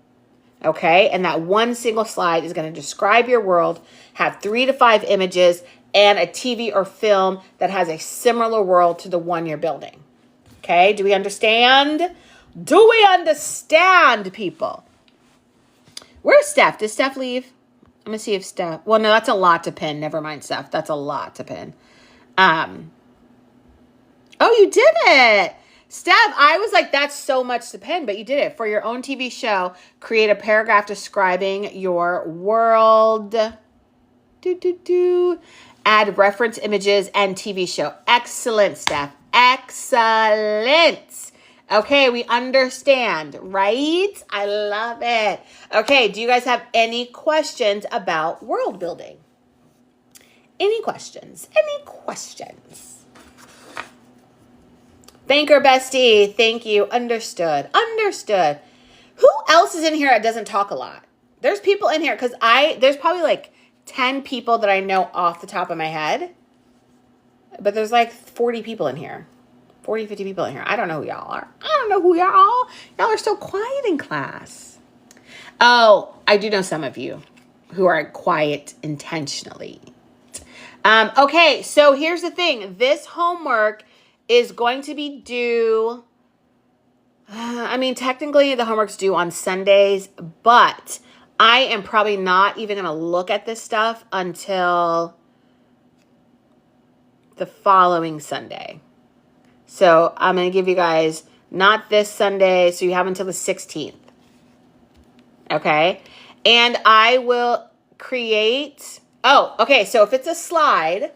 Okay? And that one single slide is going to describe your world, have 3 to 5 images, and a TV or film that has a similar world to the one you're building. Okay? Do we understand? Do we understand, people? Where's Steph? Did Steph leave? I'm going to see if Steph... Well, no, that's a lot to pin. Never mind, Steph. That's a lot to pin. Oh, you did it. Steph, I was like, that's so much to pin, but you did it. For your own TV show, create a paragraph describing your world. Add reference images and TV show. Excellent, Steph. Excellent. Okay, we understand, right? I love it. Okay, do you guys have any questions about world building? Any questions? Any questions? Banker bestie, thank you. Understood. Understood. Who else is in here that doesn't talk a lot? There's people in here because there's probably like 10 people that I know off the top of my head. But there's like 40 people in here. 40, 50 people in here. I don't know who y'all are. I don't know who y'all are. Y'all are so quiet in class. Oh, I do know some of you who are quiet intentionally. Okay, so here's the thing. This homework is going to be due. Technically the homework's due on Sundays, but I am probably not even going to look at this stuff until the following Sunday. So I'm going to give you guys not this Sunday, so you have until the 16th. Okay? And I will create... Oh, okay, so if it's a slide,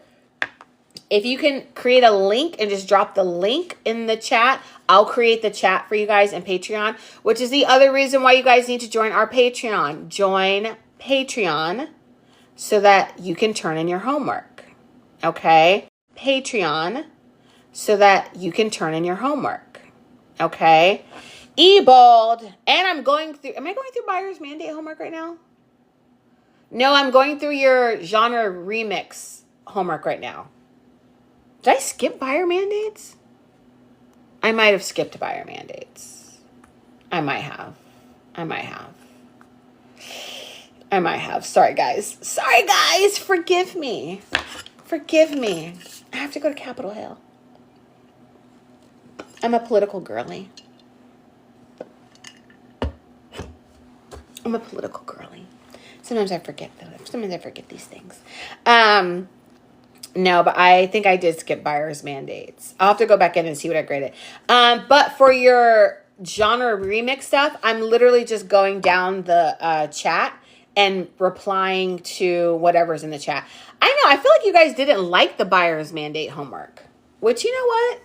if you can create a link and just drop the link in the chat, I'll create the chat for you guys in Patreon, which is the other reason why you guys need to join our Patreon. Join Patreon so that you can turn in your homework. Okay? Patreon so that you can turn in your homework. Okay? Ebold. And am I going through buyer's mandate homework right now? No, I'm going through your genre remix homework right now. Did I skip buyer mandates? I might have skipped buyer mandates. I might have. Sorry, guys. Forgive me. I have to go to Capitol Hill. I'm a political girly. I'm a political girly. Sometimes I forget these things. No, but I think I did skip buyer's mandates. I'll have to go back in and see what I graded. But for your genre remix stuff, I'm literally just going down the chat and replying to whatever's in the chat. I know, I feel like you guys didn't like the buyer's mandate homework. Which, you know what?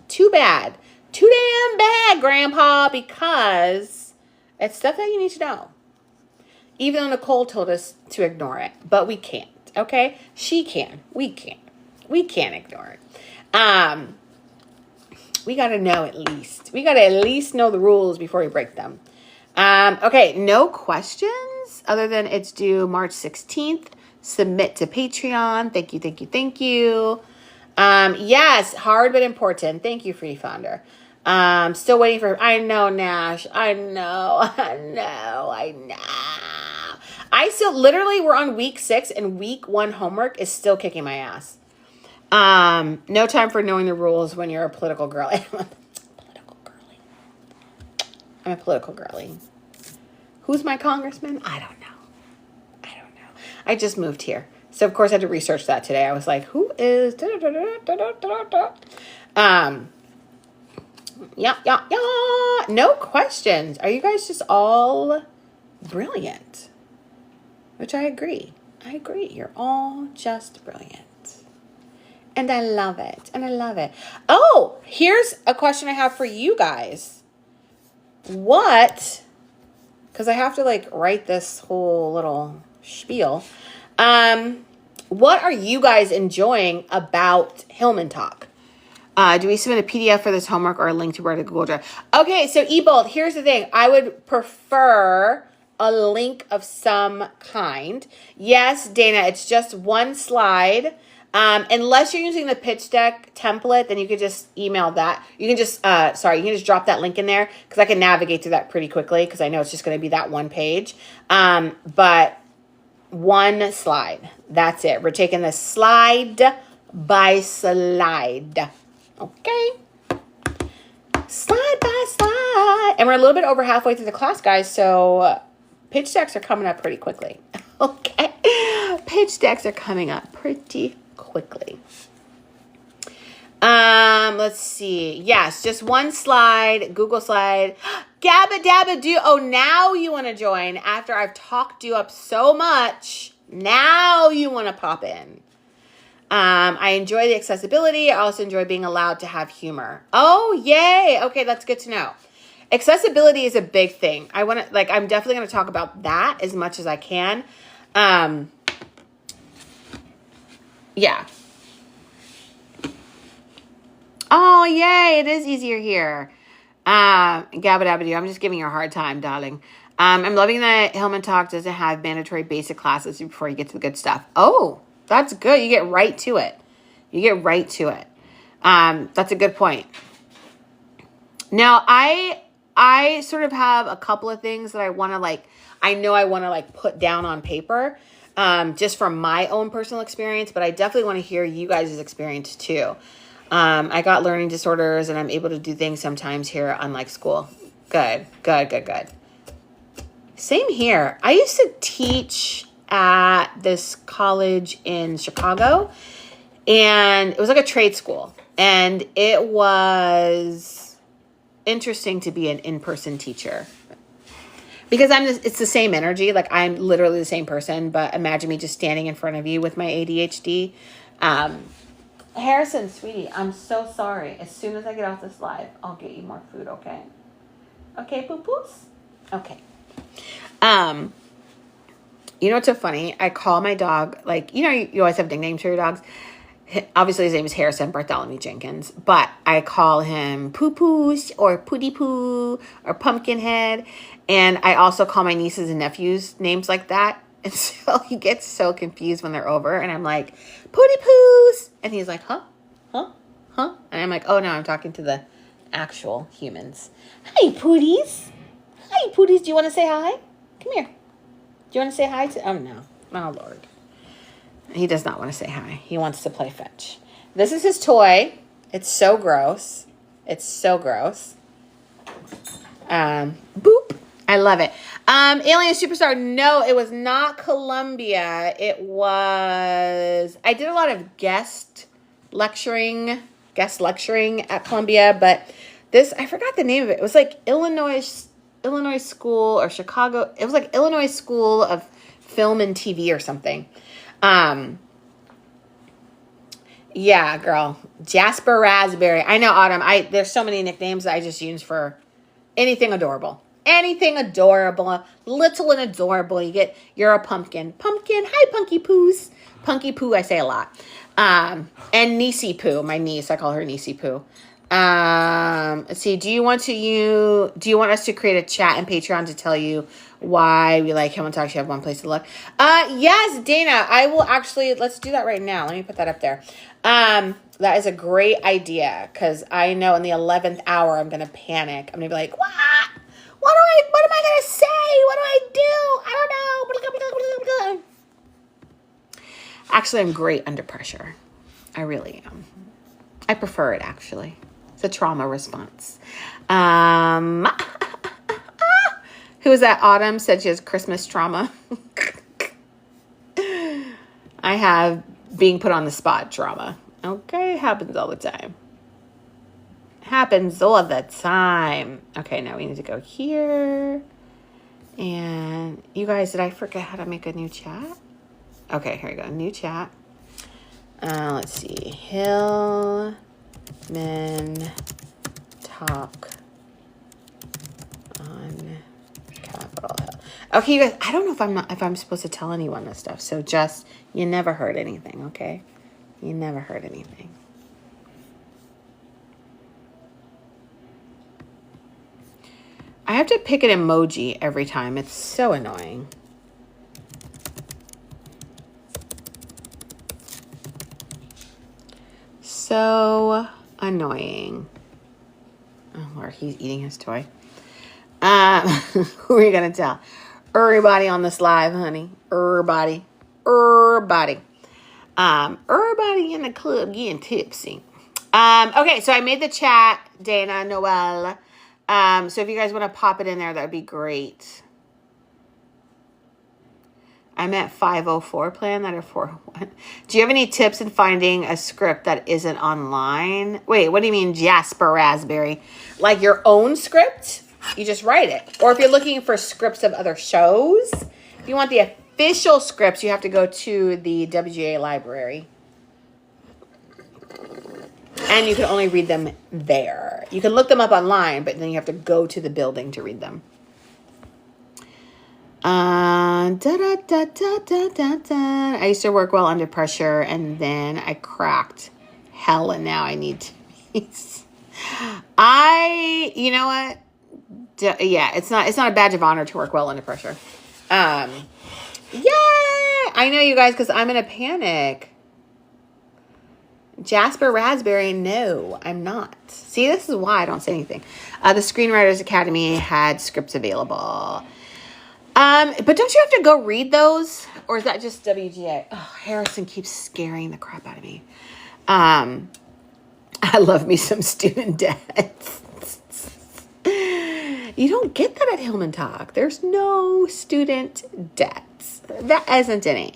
Too bad. Too damn bad, Grandpa, because it's stuff that you need to know. Even though Nicole told us to ignore it. But we can't, okay? She can. We can't. We can't ignore it. We got to know at least. We got to at least know the rules before we break them. Okay, no questions other than it's due March 16th. Submit to Patreon. Thank you, thank you, thank you. Yes, hard but important. Thank you, Free Founder. Still waiting for, I know, Nash. I know. I still, literally, we're on week 6 and week 1 homework is still kicking my ass. No time for knowing the rules when you're a political girl. I'm a political girly. Who's my congressman? I don't know. I just moved here. So, of course, I had to research that today. I was like, who is... Yeah. No questions. Are you guys just all brilliant? Which I agree. You're all just brilliant. And I love it. Oh, here's a question I have for you guys. What... Because I have to, like, write this whole little spiel. What are you guys enjoying about Hillman Talk? Do we submit a PDF for this homework or a link to where to Google Drive? Okay, so Ebold, here's the thing. I would prefer a link of some kind. Yes, Dana, it's just one slide. Unless you're using the pitch deck template, then you could just email that. You can just, you can just drop that link in there because I can navigate through that pretty quickly because I know it's just going to be that one page. But one slide. That's it. We're taking this slide by slide. Okay. Slide by slide. And we're a little bit over halfway through the class, guys. So pitch decks are coming up pretty quickly. Okay. Pitch decks are coming up pretty quickly. Let's see. Yes, just one slide, Google slide. Gabba dabba do. Oh, now you want to join after I've talked you up so much. Now you want to pop in. I enjoy the accessibility. I also enjoy being allowed to have humor. Oh, yay. Okay, that's good to know. Accessibility is a big thing. I'm definitely going to talk about that as much as I can. Yeah. Oh, yay. It is easier here. Gabba dabba doo. I'm just giving you a hard time, darling. I'm loving that Hillman Talk doesn't have mandatory basic classes before you get to the good stuff. Oh, that's good. You get right to it. That's a good point. Now, I sort of have a couple of things that I want to put down on paper, just from my own personal experience, but I definitely want to hear you guys' experience too. I got learning disorders and I'm able to do things sometimes here unlike school. Good. Same here. I used to teach at this college in Chicago and it was like a trade school and it was interesting to be an in-person teacher because it's the same energy. Like I'm literally the same person, but imagine me just standing in front of you with my ADHD. Harrison, sweetie, I'm so sorry. As soon as I get off this live, I'll get you more food, okay? Okay, poo-poos? Okay. You know what's so funny? I call my dog, you always have nicknames for your dogs. Obviously, his name is Harrison Bartholomew Jenkins, but I call him Poo-Poos or Pooty Poo or Pumpkinhead. And I also call my nieces and nephews names like that. And so he gets so confused when they're over. And I'm like, Pooty Poos. And he's like, huh? And I'm like, oh, no, I'm talking to the actual humans. Hi, Pooties. Do you want to say hi? Come here. Do you want to say hi to... Oh, no. Oh, Lord. He does not want to say hi. He wants to play fetch. This is his toy. It's so gross. Boop. I love it. Alien Superstar. No, it was not Columbia. It was, I did a lot of guest lecturing at Columbia, but this, I forgot the name of it. It was like Illinois School or Chicago. It was like Illinois School of Film and TV or something. Yeah, girl. Jasper Raspberry. I know, Autumn. There's so many nicknames that I just use for anything adorable. Anything adorable. Little and adorable. You're a pumpkin. Pumpkin. Hi, Punky Poos. Punky Poo, I say a lot. And Niecy Poo, my niece. I call her Niecy Poo. Let's see. Do you want us to create a chat in Patreon to tell you why we like Hillman Talks? You have one place to look. Yes, Dana. I will actually, let's do that right now. Let me put that up there. That is a great idea, because I know in the 11th hour I'm gonna panic. I'm gonna be like, what? What am I gonna say? What do I do? I don't know. Actually, I'm great under pressure. I really am. I prefer it, actually. It's a trauma response. Who was that? Autumn said she has Christmas trauma. I have being put on the spot trauma. Okay, happens all the time. Happens all the time. Okay, now we need to go here. And you guys, did I forget how to make a new chat? Okay, here we go. New chat. Let's see. Hillman Talk on Capitol Hill. Okay, you guys, I don't know if I'm supposed to tell anyone this stuff. So just, you never heard anything, okay? You never heard anything. I have to pick an emoji every time. It's so annoying. So annoying. Oh, Lord, he's eating his toy. Who are you going to tell? Everybody on this live, honey. Everybody. Everybody in the club getting tipsy. Okay, so I made the chat, Dana, Noel. So if you guys want to pop it in there, that would be great. I'm at 504 plan, that are 401. Do you have any tips in finding a script that isn't online? Wait, what do you mean Jasper Raspberry? Like your own script? You just write it. Or if you're looking for scripts of other shows, if you want the official scripts, you have to go to the WGA library. And you can only read them there. You can look them up online, but then you have to go to the building to read them. I used to work well under pressure, and then I cracked hell, and now I need to. You know what? Yeah, it's not a badge of honor to work well under pressure. Yeah, I know, you guys, because I'm in a panic. Jasper Raspberry, no, I'm not. See, this is why I don't say anything. The Screenwriters Academy had scripts available. But don't you have to go read those? Or is that just WGA? Oh, Harrison keeps scaring the crap out of me. I love me some student debt. You don't get that at Hillman Talk. There's no student debts. That isn't any.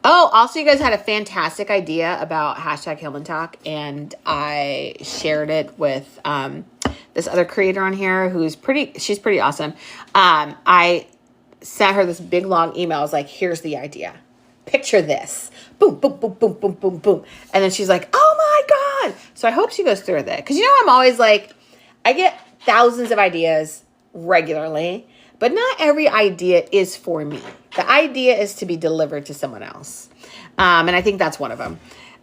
Oh, also, you guys had a fantastic idea about hashtag Hillman Talk, and I shared it with this other creator on here she's pretty awesome. I sent her this big long email. I was like, here's the idea. Picture this. Boom, boom, boom, boom, boom, boom, boom. And then she's like, oh my God. So I hope she goes through with it. Because, I'm always like, I get thousands of ideas regularly, but not every idea is for me. The idea is to be delivered to someone else. And I think that's one of them.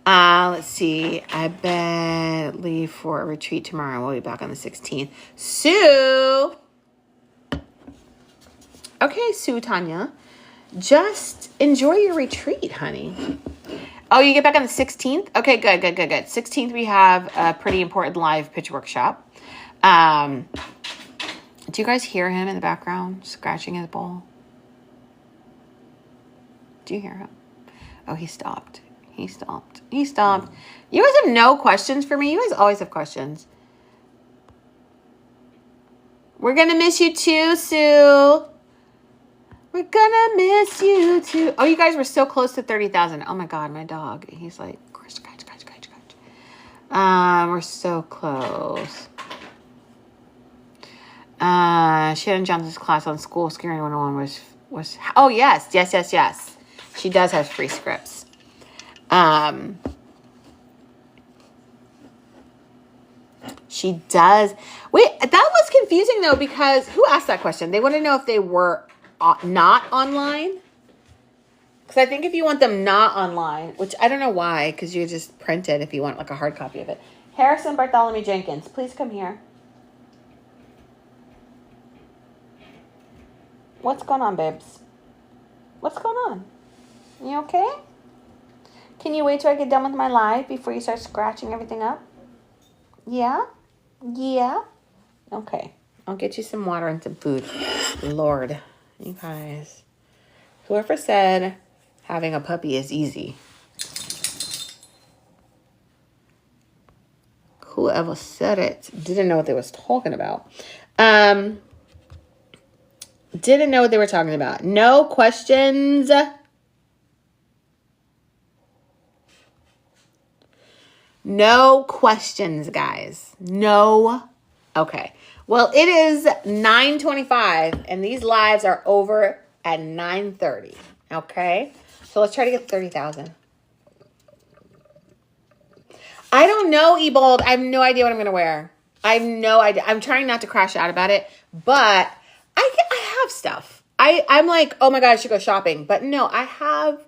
Let's see. I bet leave for a retreat tomorrow. We'll be back on the 16th. Sue. Okay, Sue Tanya. Just enjoy your retreat, honey. Oh, you get back on the 16th? Okay, good. 16th, we have a pretty important live pitch workshop. Do you guys hear him in the background scratching his bowl? Do you hear him? Oh, he stopped. You guys have no questions for me? You guys always have questions. We're going to miss you too, Sue. We're gonna miss you too. Oh, you guys were so close to 30,000. Oh my God, my dog. He's like, scratch. We're so close. Shannon Johnson's class on school screen 101 was. Oh yes. She does have free scripts. She does. Wait, that was confusing though, because who asked that question? They want to know if they were not online. Because I think if you want them not online, which I don't know why, because you just print it if you want like a hard copy of it. Harrison Bartholomew Jenkins, please come here. What's going on, babes? What's going on? You okay? Can you wait till I get done with my live before you start scratching everything up? Yeah? Yeah? Okay. I'll get you some water and some food. Lord. You guys. Whoever said having a puppy is easy. Whoever said it didn't know what they was talking about. Didn't know what they were talking about. No questions. No questions, guys. No. Okay. Well, it is 9:25, and these lives are over at 9:30. Okay? So let's try to get 30,000. I don't know, Ebold. I have no idea what I'm going to wear. I have no idea. I'm trying not to crash out about it, but I have stuff. I'm like, oh my God, I should go shopping. But no, I have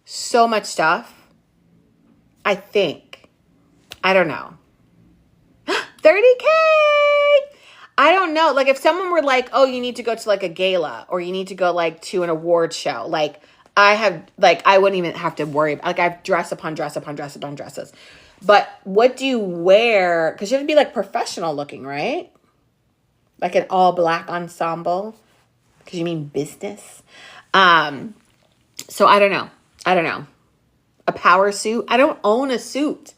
so much stuff. I think. I don't know. 30K. I don't know. Like if someone were like, oh, you need to go to like a gala or you need to go like to an award show. Like I wouldn't even have to worry. Like I have dress upon dress upon dress upon dresses. But what do you wear? Because you have to be like professional looking, right? Like an all black ensemble. Because you mean business. So I don't know. A power suit. I don't own a suit.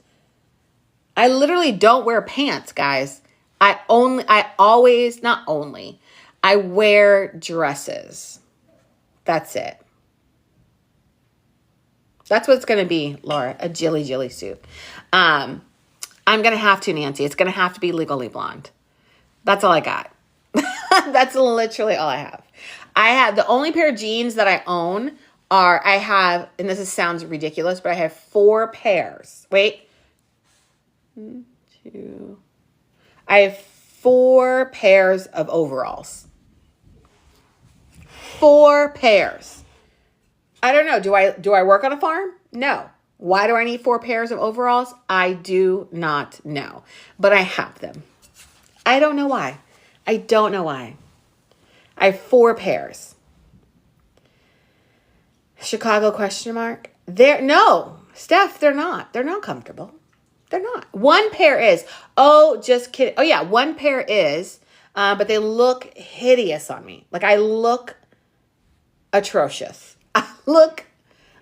I literally don't wear pants, guys. I wear dresses. That's it. That's what it's going to be, Laura. A jilly suit. I'm going to have to, Nancy. It's going to have to be Legally Blonde. That's all I got. That's literally all I have. I have the only pair of jeans that I own and sounds ridiculous, but I have 4 pairs. Wait. 1, 2. I have 4 pairs of overalls. 4 pairs. I don't know. Do I work on a farm? No. Why do I need 4 pairs of overalls? I do not know. But I have them. I don't know why. I have 4 pairs. Chicago ? No, Steph, they're not. They're not comfortable. They're not. 1 pair is. Oh, just kidding. Oh yeah, 1 pair is. But they look hideous on me. Like I look atrocious. I look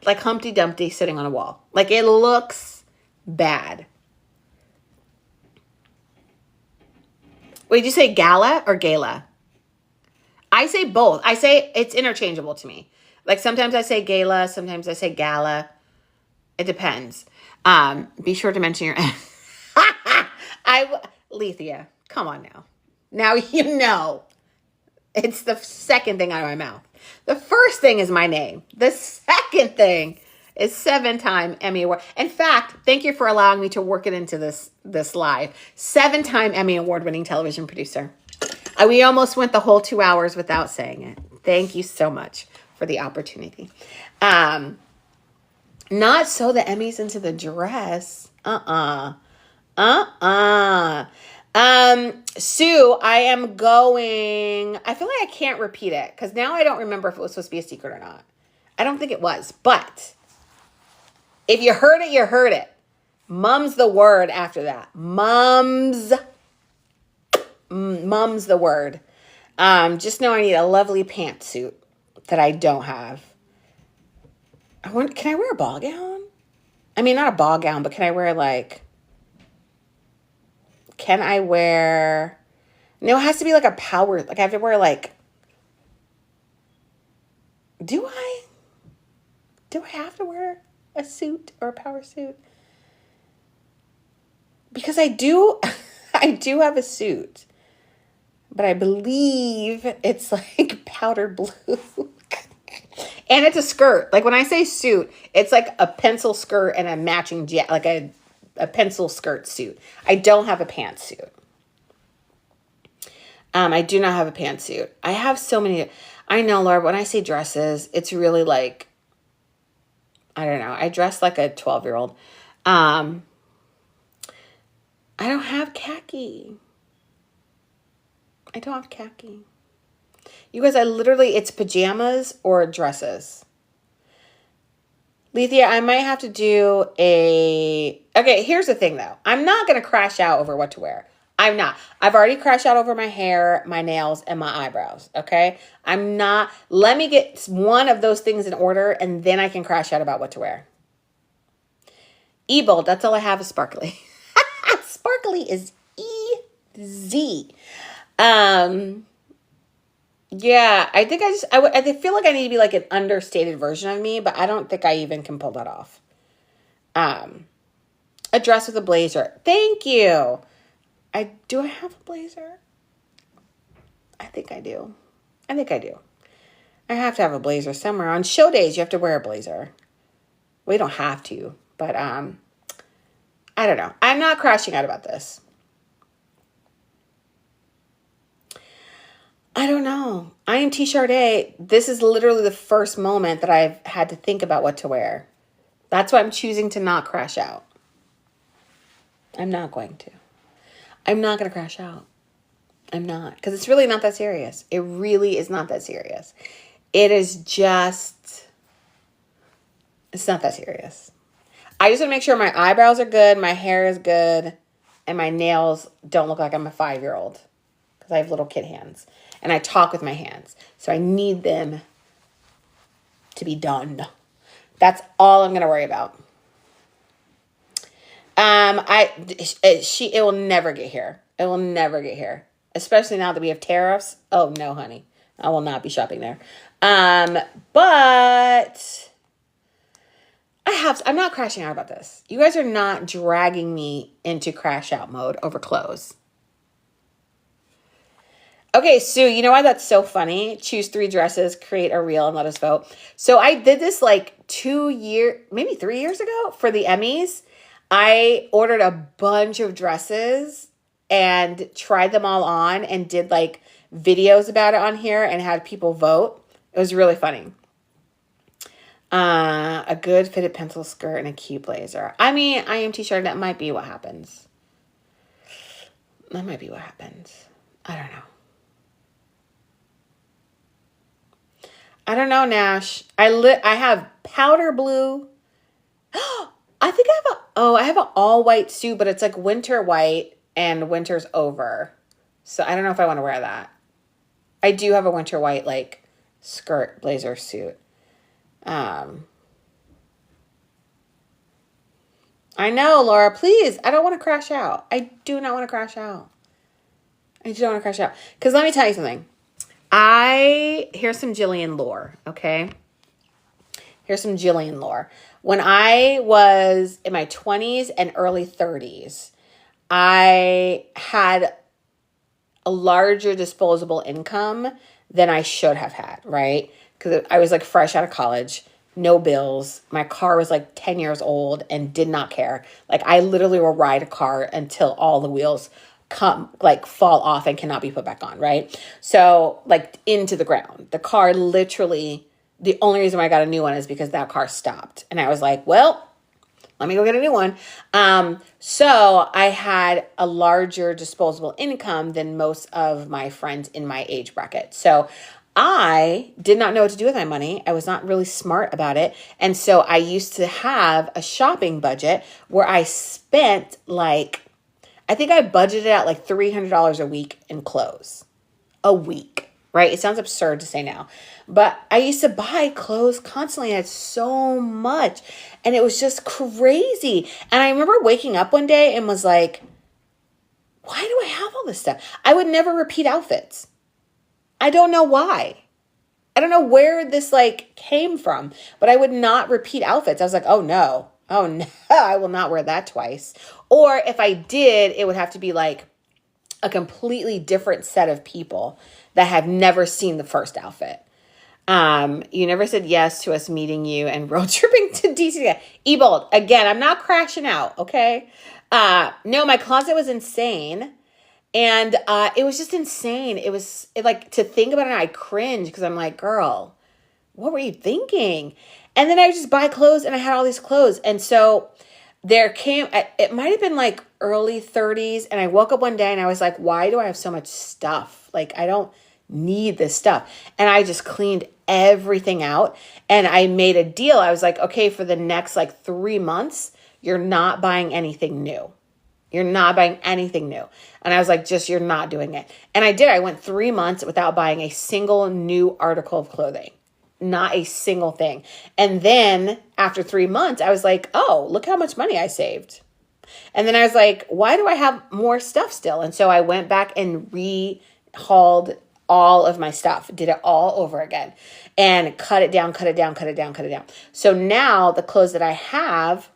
like Humpty Dumpty sitting on a wall. Like it looks bad. Wait, did you say gala or gala? I say both. I say it's interchangeable to me. Like sometimes I say gala, sometimes I say gala. It depends. Be sure to mention your... Lethea, come on now. Now you know. It's the second thing out of my mouth. The first thing is my name. The second thing is 7-time Emmy Award. In fact, thank you for allowing me to work it into this live. 7-time Emmy Award-winning television producer. We almost went the whole 2 hours without saying it. Thank you so much for the opportunity. Not so the Emmys into the dress. Sue, I am going... I feel like I can't repeat it because now I don't remember if it was supposed to be a secret or not. I don't think it was, but if you heard it, you heard it. Mum's the word after that. Mum's the word. Just know I need a lovely pantsuit that I don't have. Can I wear a ball gown? I mean, not a ball gown, but can I wear No, it has to be like a power, like I have to wear like, do I? Do I have to wear a suit or a power suit? Because I do, I do have a suit, but I believe it's like powder blue. And it's a skirt. Like when I say suit, it's like a pencil skirt and a matching like a pencil skirt suit. I don't have a pantsuit. I do not have a pantsuit. I have so many. I know, Laura, when I say dresses, it's really like, I don't know. I dress like a 12-year-old. I don't have khaki. I don't have khaki. You guys, I literally, it's pajamas or dresses. Lethea, I might have to do okay, here's the thing though. I'm not going to crash out over what to wear. I'm not. I've already crashed out over my hair, my nails, and my eyebrows, okay? I'm not. Let me get one of those things in order, and then I can crash out about what to wear. E-bold, that's all I have is sparkly. Sparkly is easy. Yeah, I think I feel like I need to be like an understated version of me, but I don't think I even can pull that off. A dress with a blazer. Thank you. Do I have a blazer? I think I do. I have to have a blazer somewhere. On show days, you have to wear a blazer. We don't have to, but I don't know. I'm not crashing out about this. I don't know. I am T. Charday. This is literally the first moment that I've had to think about what to wear. That's why I'm choosing to not crash out. I'm not going to. I'm not going to crash out. I'm not. Because it's really not that serious. It really is not that serious. It is just, it's not that serious. I just want to make sure my eyebrows are good, my hair is good, and my nails don't look like I'm a 5-year-old. Because I have little kid hands. And I talk with my hands. So I need them to be done. That's all I'm going to worry about. It will never get here. It will never get here. Especially now that we have tariffs. Oh, no, honey. I will not be shopping there. But I'm not crashing out about this. You guys are not dragging me into crash out mode over clothes. Okay, Sue, you know why that's so funny? Choose 3 dresses, create a reel, and let us vote. So I did this like maybe 3 years ago for the Emmys. I ordered a bunch of dresses and tried them all on and did like videos about it on here and had people vote. It was really funny. A good fitted pencil skirt and a cute blazer. I mean, I am T-shirt. That might be what happens. I don't know. I don't know, Nash. I have powder blue. I think I have an all white suit, but it's like winter white and winter's over. So I don't know if I want to wear that. I do have a winter white like skirt blazer suit. I know, Laura, please. I don't want to crash out. I do not want to crash out. Because let me tell you something. Here's some Jillian lore, okay? Here's some Jillian lore. When I was in my 20s and early 30s, I had a larger disposable income than I should have had, right? Because I was like fresh out of college, no bills. My car was like 10 years old and did not care. Like I literally will ride a car until all the wheels fall off and cannot be put back on, right? So like into the ground. The car literally, the only reason why I got a new one is because that car stopped. And I was like, well, let me go get a new one. So I had a larger disposable income than most of my friends in my age bracket. So I did not know what to do with my money. I was not really smart about it. And so I used to have a shopping budget where I spent I think I budgeted out like $300 a week in clothes. A week, right? It sounds absurd to say now. But I used to buy clothes constantly. I had so much. And it was just crazy. And I remember waking up one day and was like, why do I have all this stuff? I would never repeat outfits. I don't know why. I don't know where this like came from, but I would not repeat outfits. I was like, oh no, I will not wear that twice. Or if I did, it would have to be like a completely different set of people that have never seen the first outfit. You never said yes to us meeting you and road tripping to DC. Ebold, again, I'm not crashing out, okay? No, my closet was insane. And it was just insane. Like to think about it, I cringe because I'm like, girl, what were you thinking? And then I would just buy clothes and I had all these clothes. And so it might have been like early 30s. And I woke up one day and I was like, why do I have so much stuff? Like, I don't need this stuff. And I just cleaned everything out and I made a deal. I was like, okay, for the next like 3 months, you're not buying anything new. You're not buying anything new. And I was like, you're not doing it. And I did. I went 3 months without buying a single new article of clothing. Not a single thing. And then after 3 months, I was like, oh, look how much money I saved. And then I was like, why do I have more stuff still? And so I went back and rehauled all of my stuff, did it all over again and cut it down. So now the clothes that I have,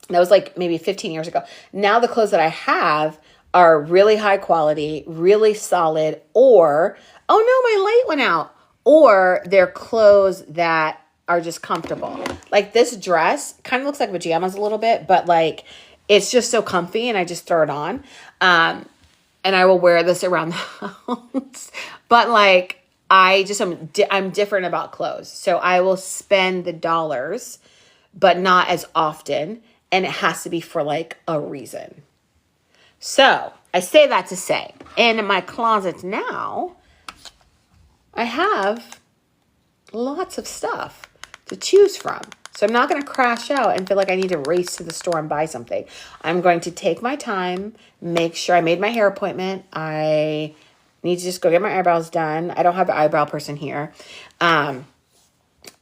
that was like maybe 15 years ago. Now the clothes that I have are really high quality, really solid, or, oh no, my light went out. Or they're clothes that are just comfortable. Like this dress kind of looks like pajamas a little bit, but like it's just so comfy and I just throw it on. And I will wear this around the house. But like I'm different about clothes. So I will spend the dollars, but not as often. And it has to be for like a reason. So I say that to say, in my closet now, I have lots of stuff to choose from. So I'm not going to crash out and feel like I need to race to the store and buy something. I'm going to take my time, make sure I made my hair appointment. I need to just go get my eyebrows done. I don't have an eyebrow person here. So I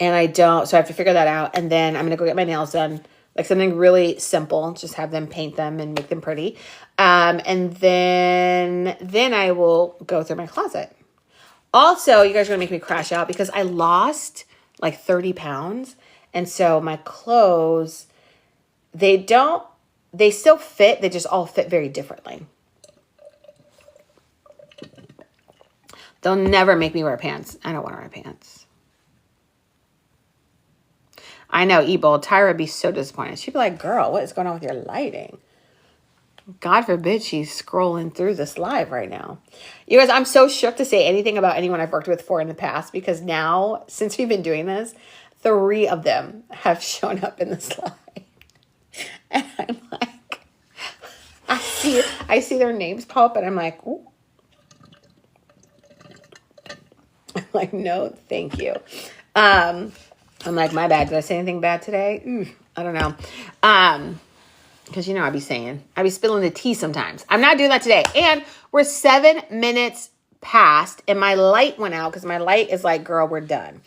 have to figure that out. And then I'm going to go get my nails done. Like something really simple, just have them paint them and make them pretty. And then I will go through my closet. Also, you guys are going to make me crash out because I lost like 30 pounds. And so my clothes, they still fit. They just all fit very differently. They'll never make me wear pants. I don't want to wear pants. I know, Ebold. Tyra would be so disappointed. She'd be like, girl, what is going on with your lighting? God forbid she's scrolling through this live right now. You guys, I'm so shook to say anything about anyone I've worked with for in the past because now, since we've been doing this, 3 of them have shown up in this live. And I'm like, I see their names pop up and I'm like, ooh. I'm like, no, thank you. I'm like, my bad. Did I say anything bad today? I don't know. Because I be spilling the tea sometimes. I'm not doing that today. And we're 7 minutes past and my light went out because my light is like, girl, we're done.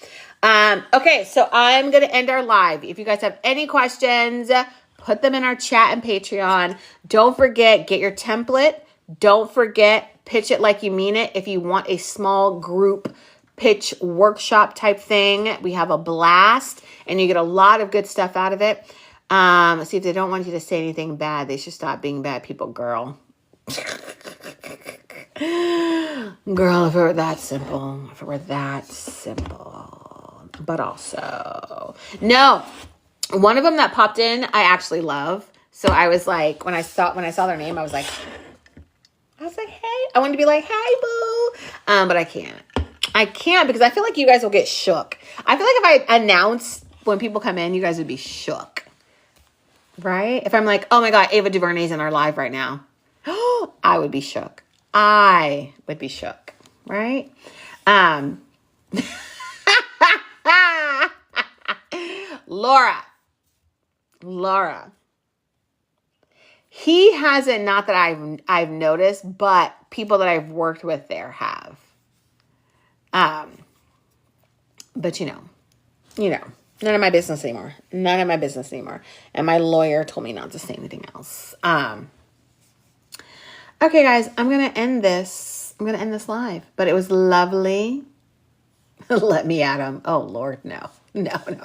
Okay, so I'm going to end our live. If you guys have any questions, put them in our chat and Patreon. Don't forget, get your template. Don't forget, pitch it like you mean it. If you want a small group pitch workshop type thing, we have a blast and you get a lot of good stuff out of it. See, if they don't want you to say anything bad, they should stop being bad people, girl. Girl, if it were that simple. But also, no, one of them that popped in, I actually love. So I was like, when I saw their name, I was like, hey, I wanted to be like, hi, boo. But I can't because I feel like you guys will get shook. I feel like if I announce when people come in, you guys would be shook. Right? If I'm like, oh my God, Ava DuVernay's in our live right now. I would be shook. Right? Laura. He hasn't, not that I've noticed, but people that I've worked with there have. But none of my business anymore. And my lawyer told me not to say anything else. Okay, guys, I'm going to end this. I'm going to end this live. But it was lovely. Let me at him. Oh, Lord, no. No. Okay,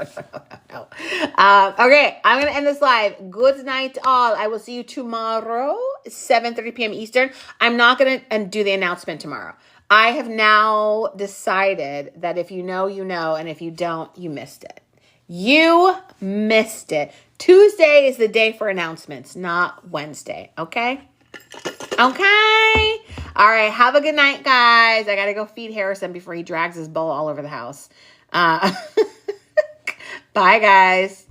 I'm going to end this live. Good night, all. I will see you tomorrow, 7:30 p.m. Eastern. I'm not going to do the announcement tomorrow. I have now decided that if you know, you know, and if you don't, you missed it. You missed it. Tuesday is the day for announcements, not Wednesday, okay? Okay. All right. Have a good night, guys. I got to go feed Harrison before he drags his bowl all over the house. Bye, guys.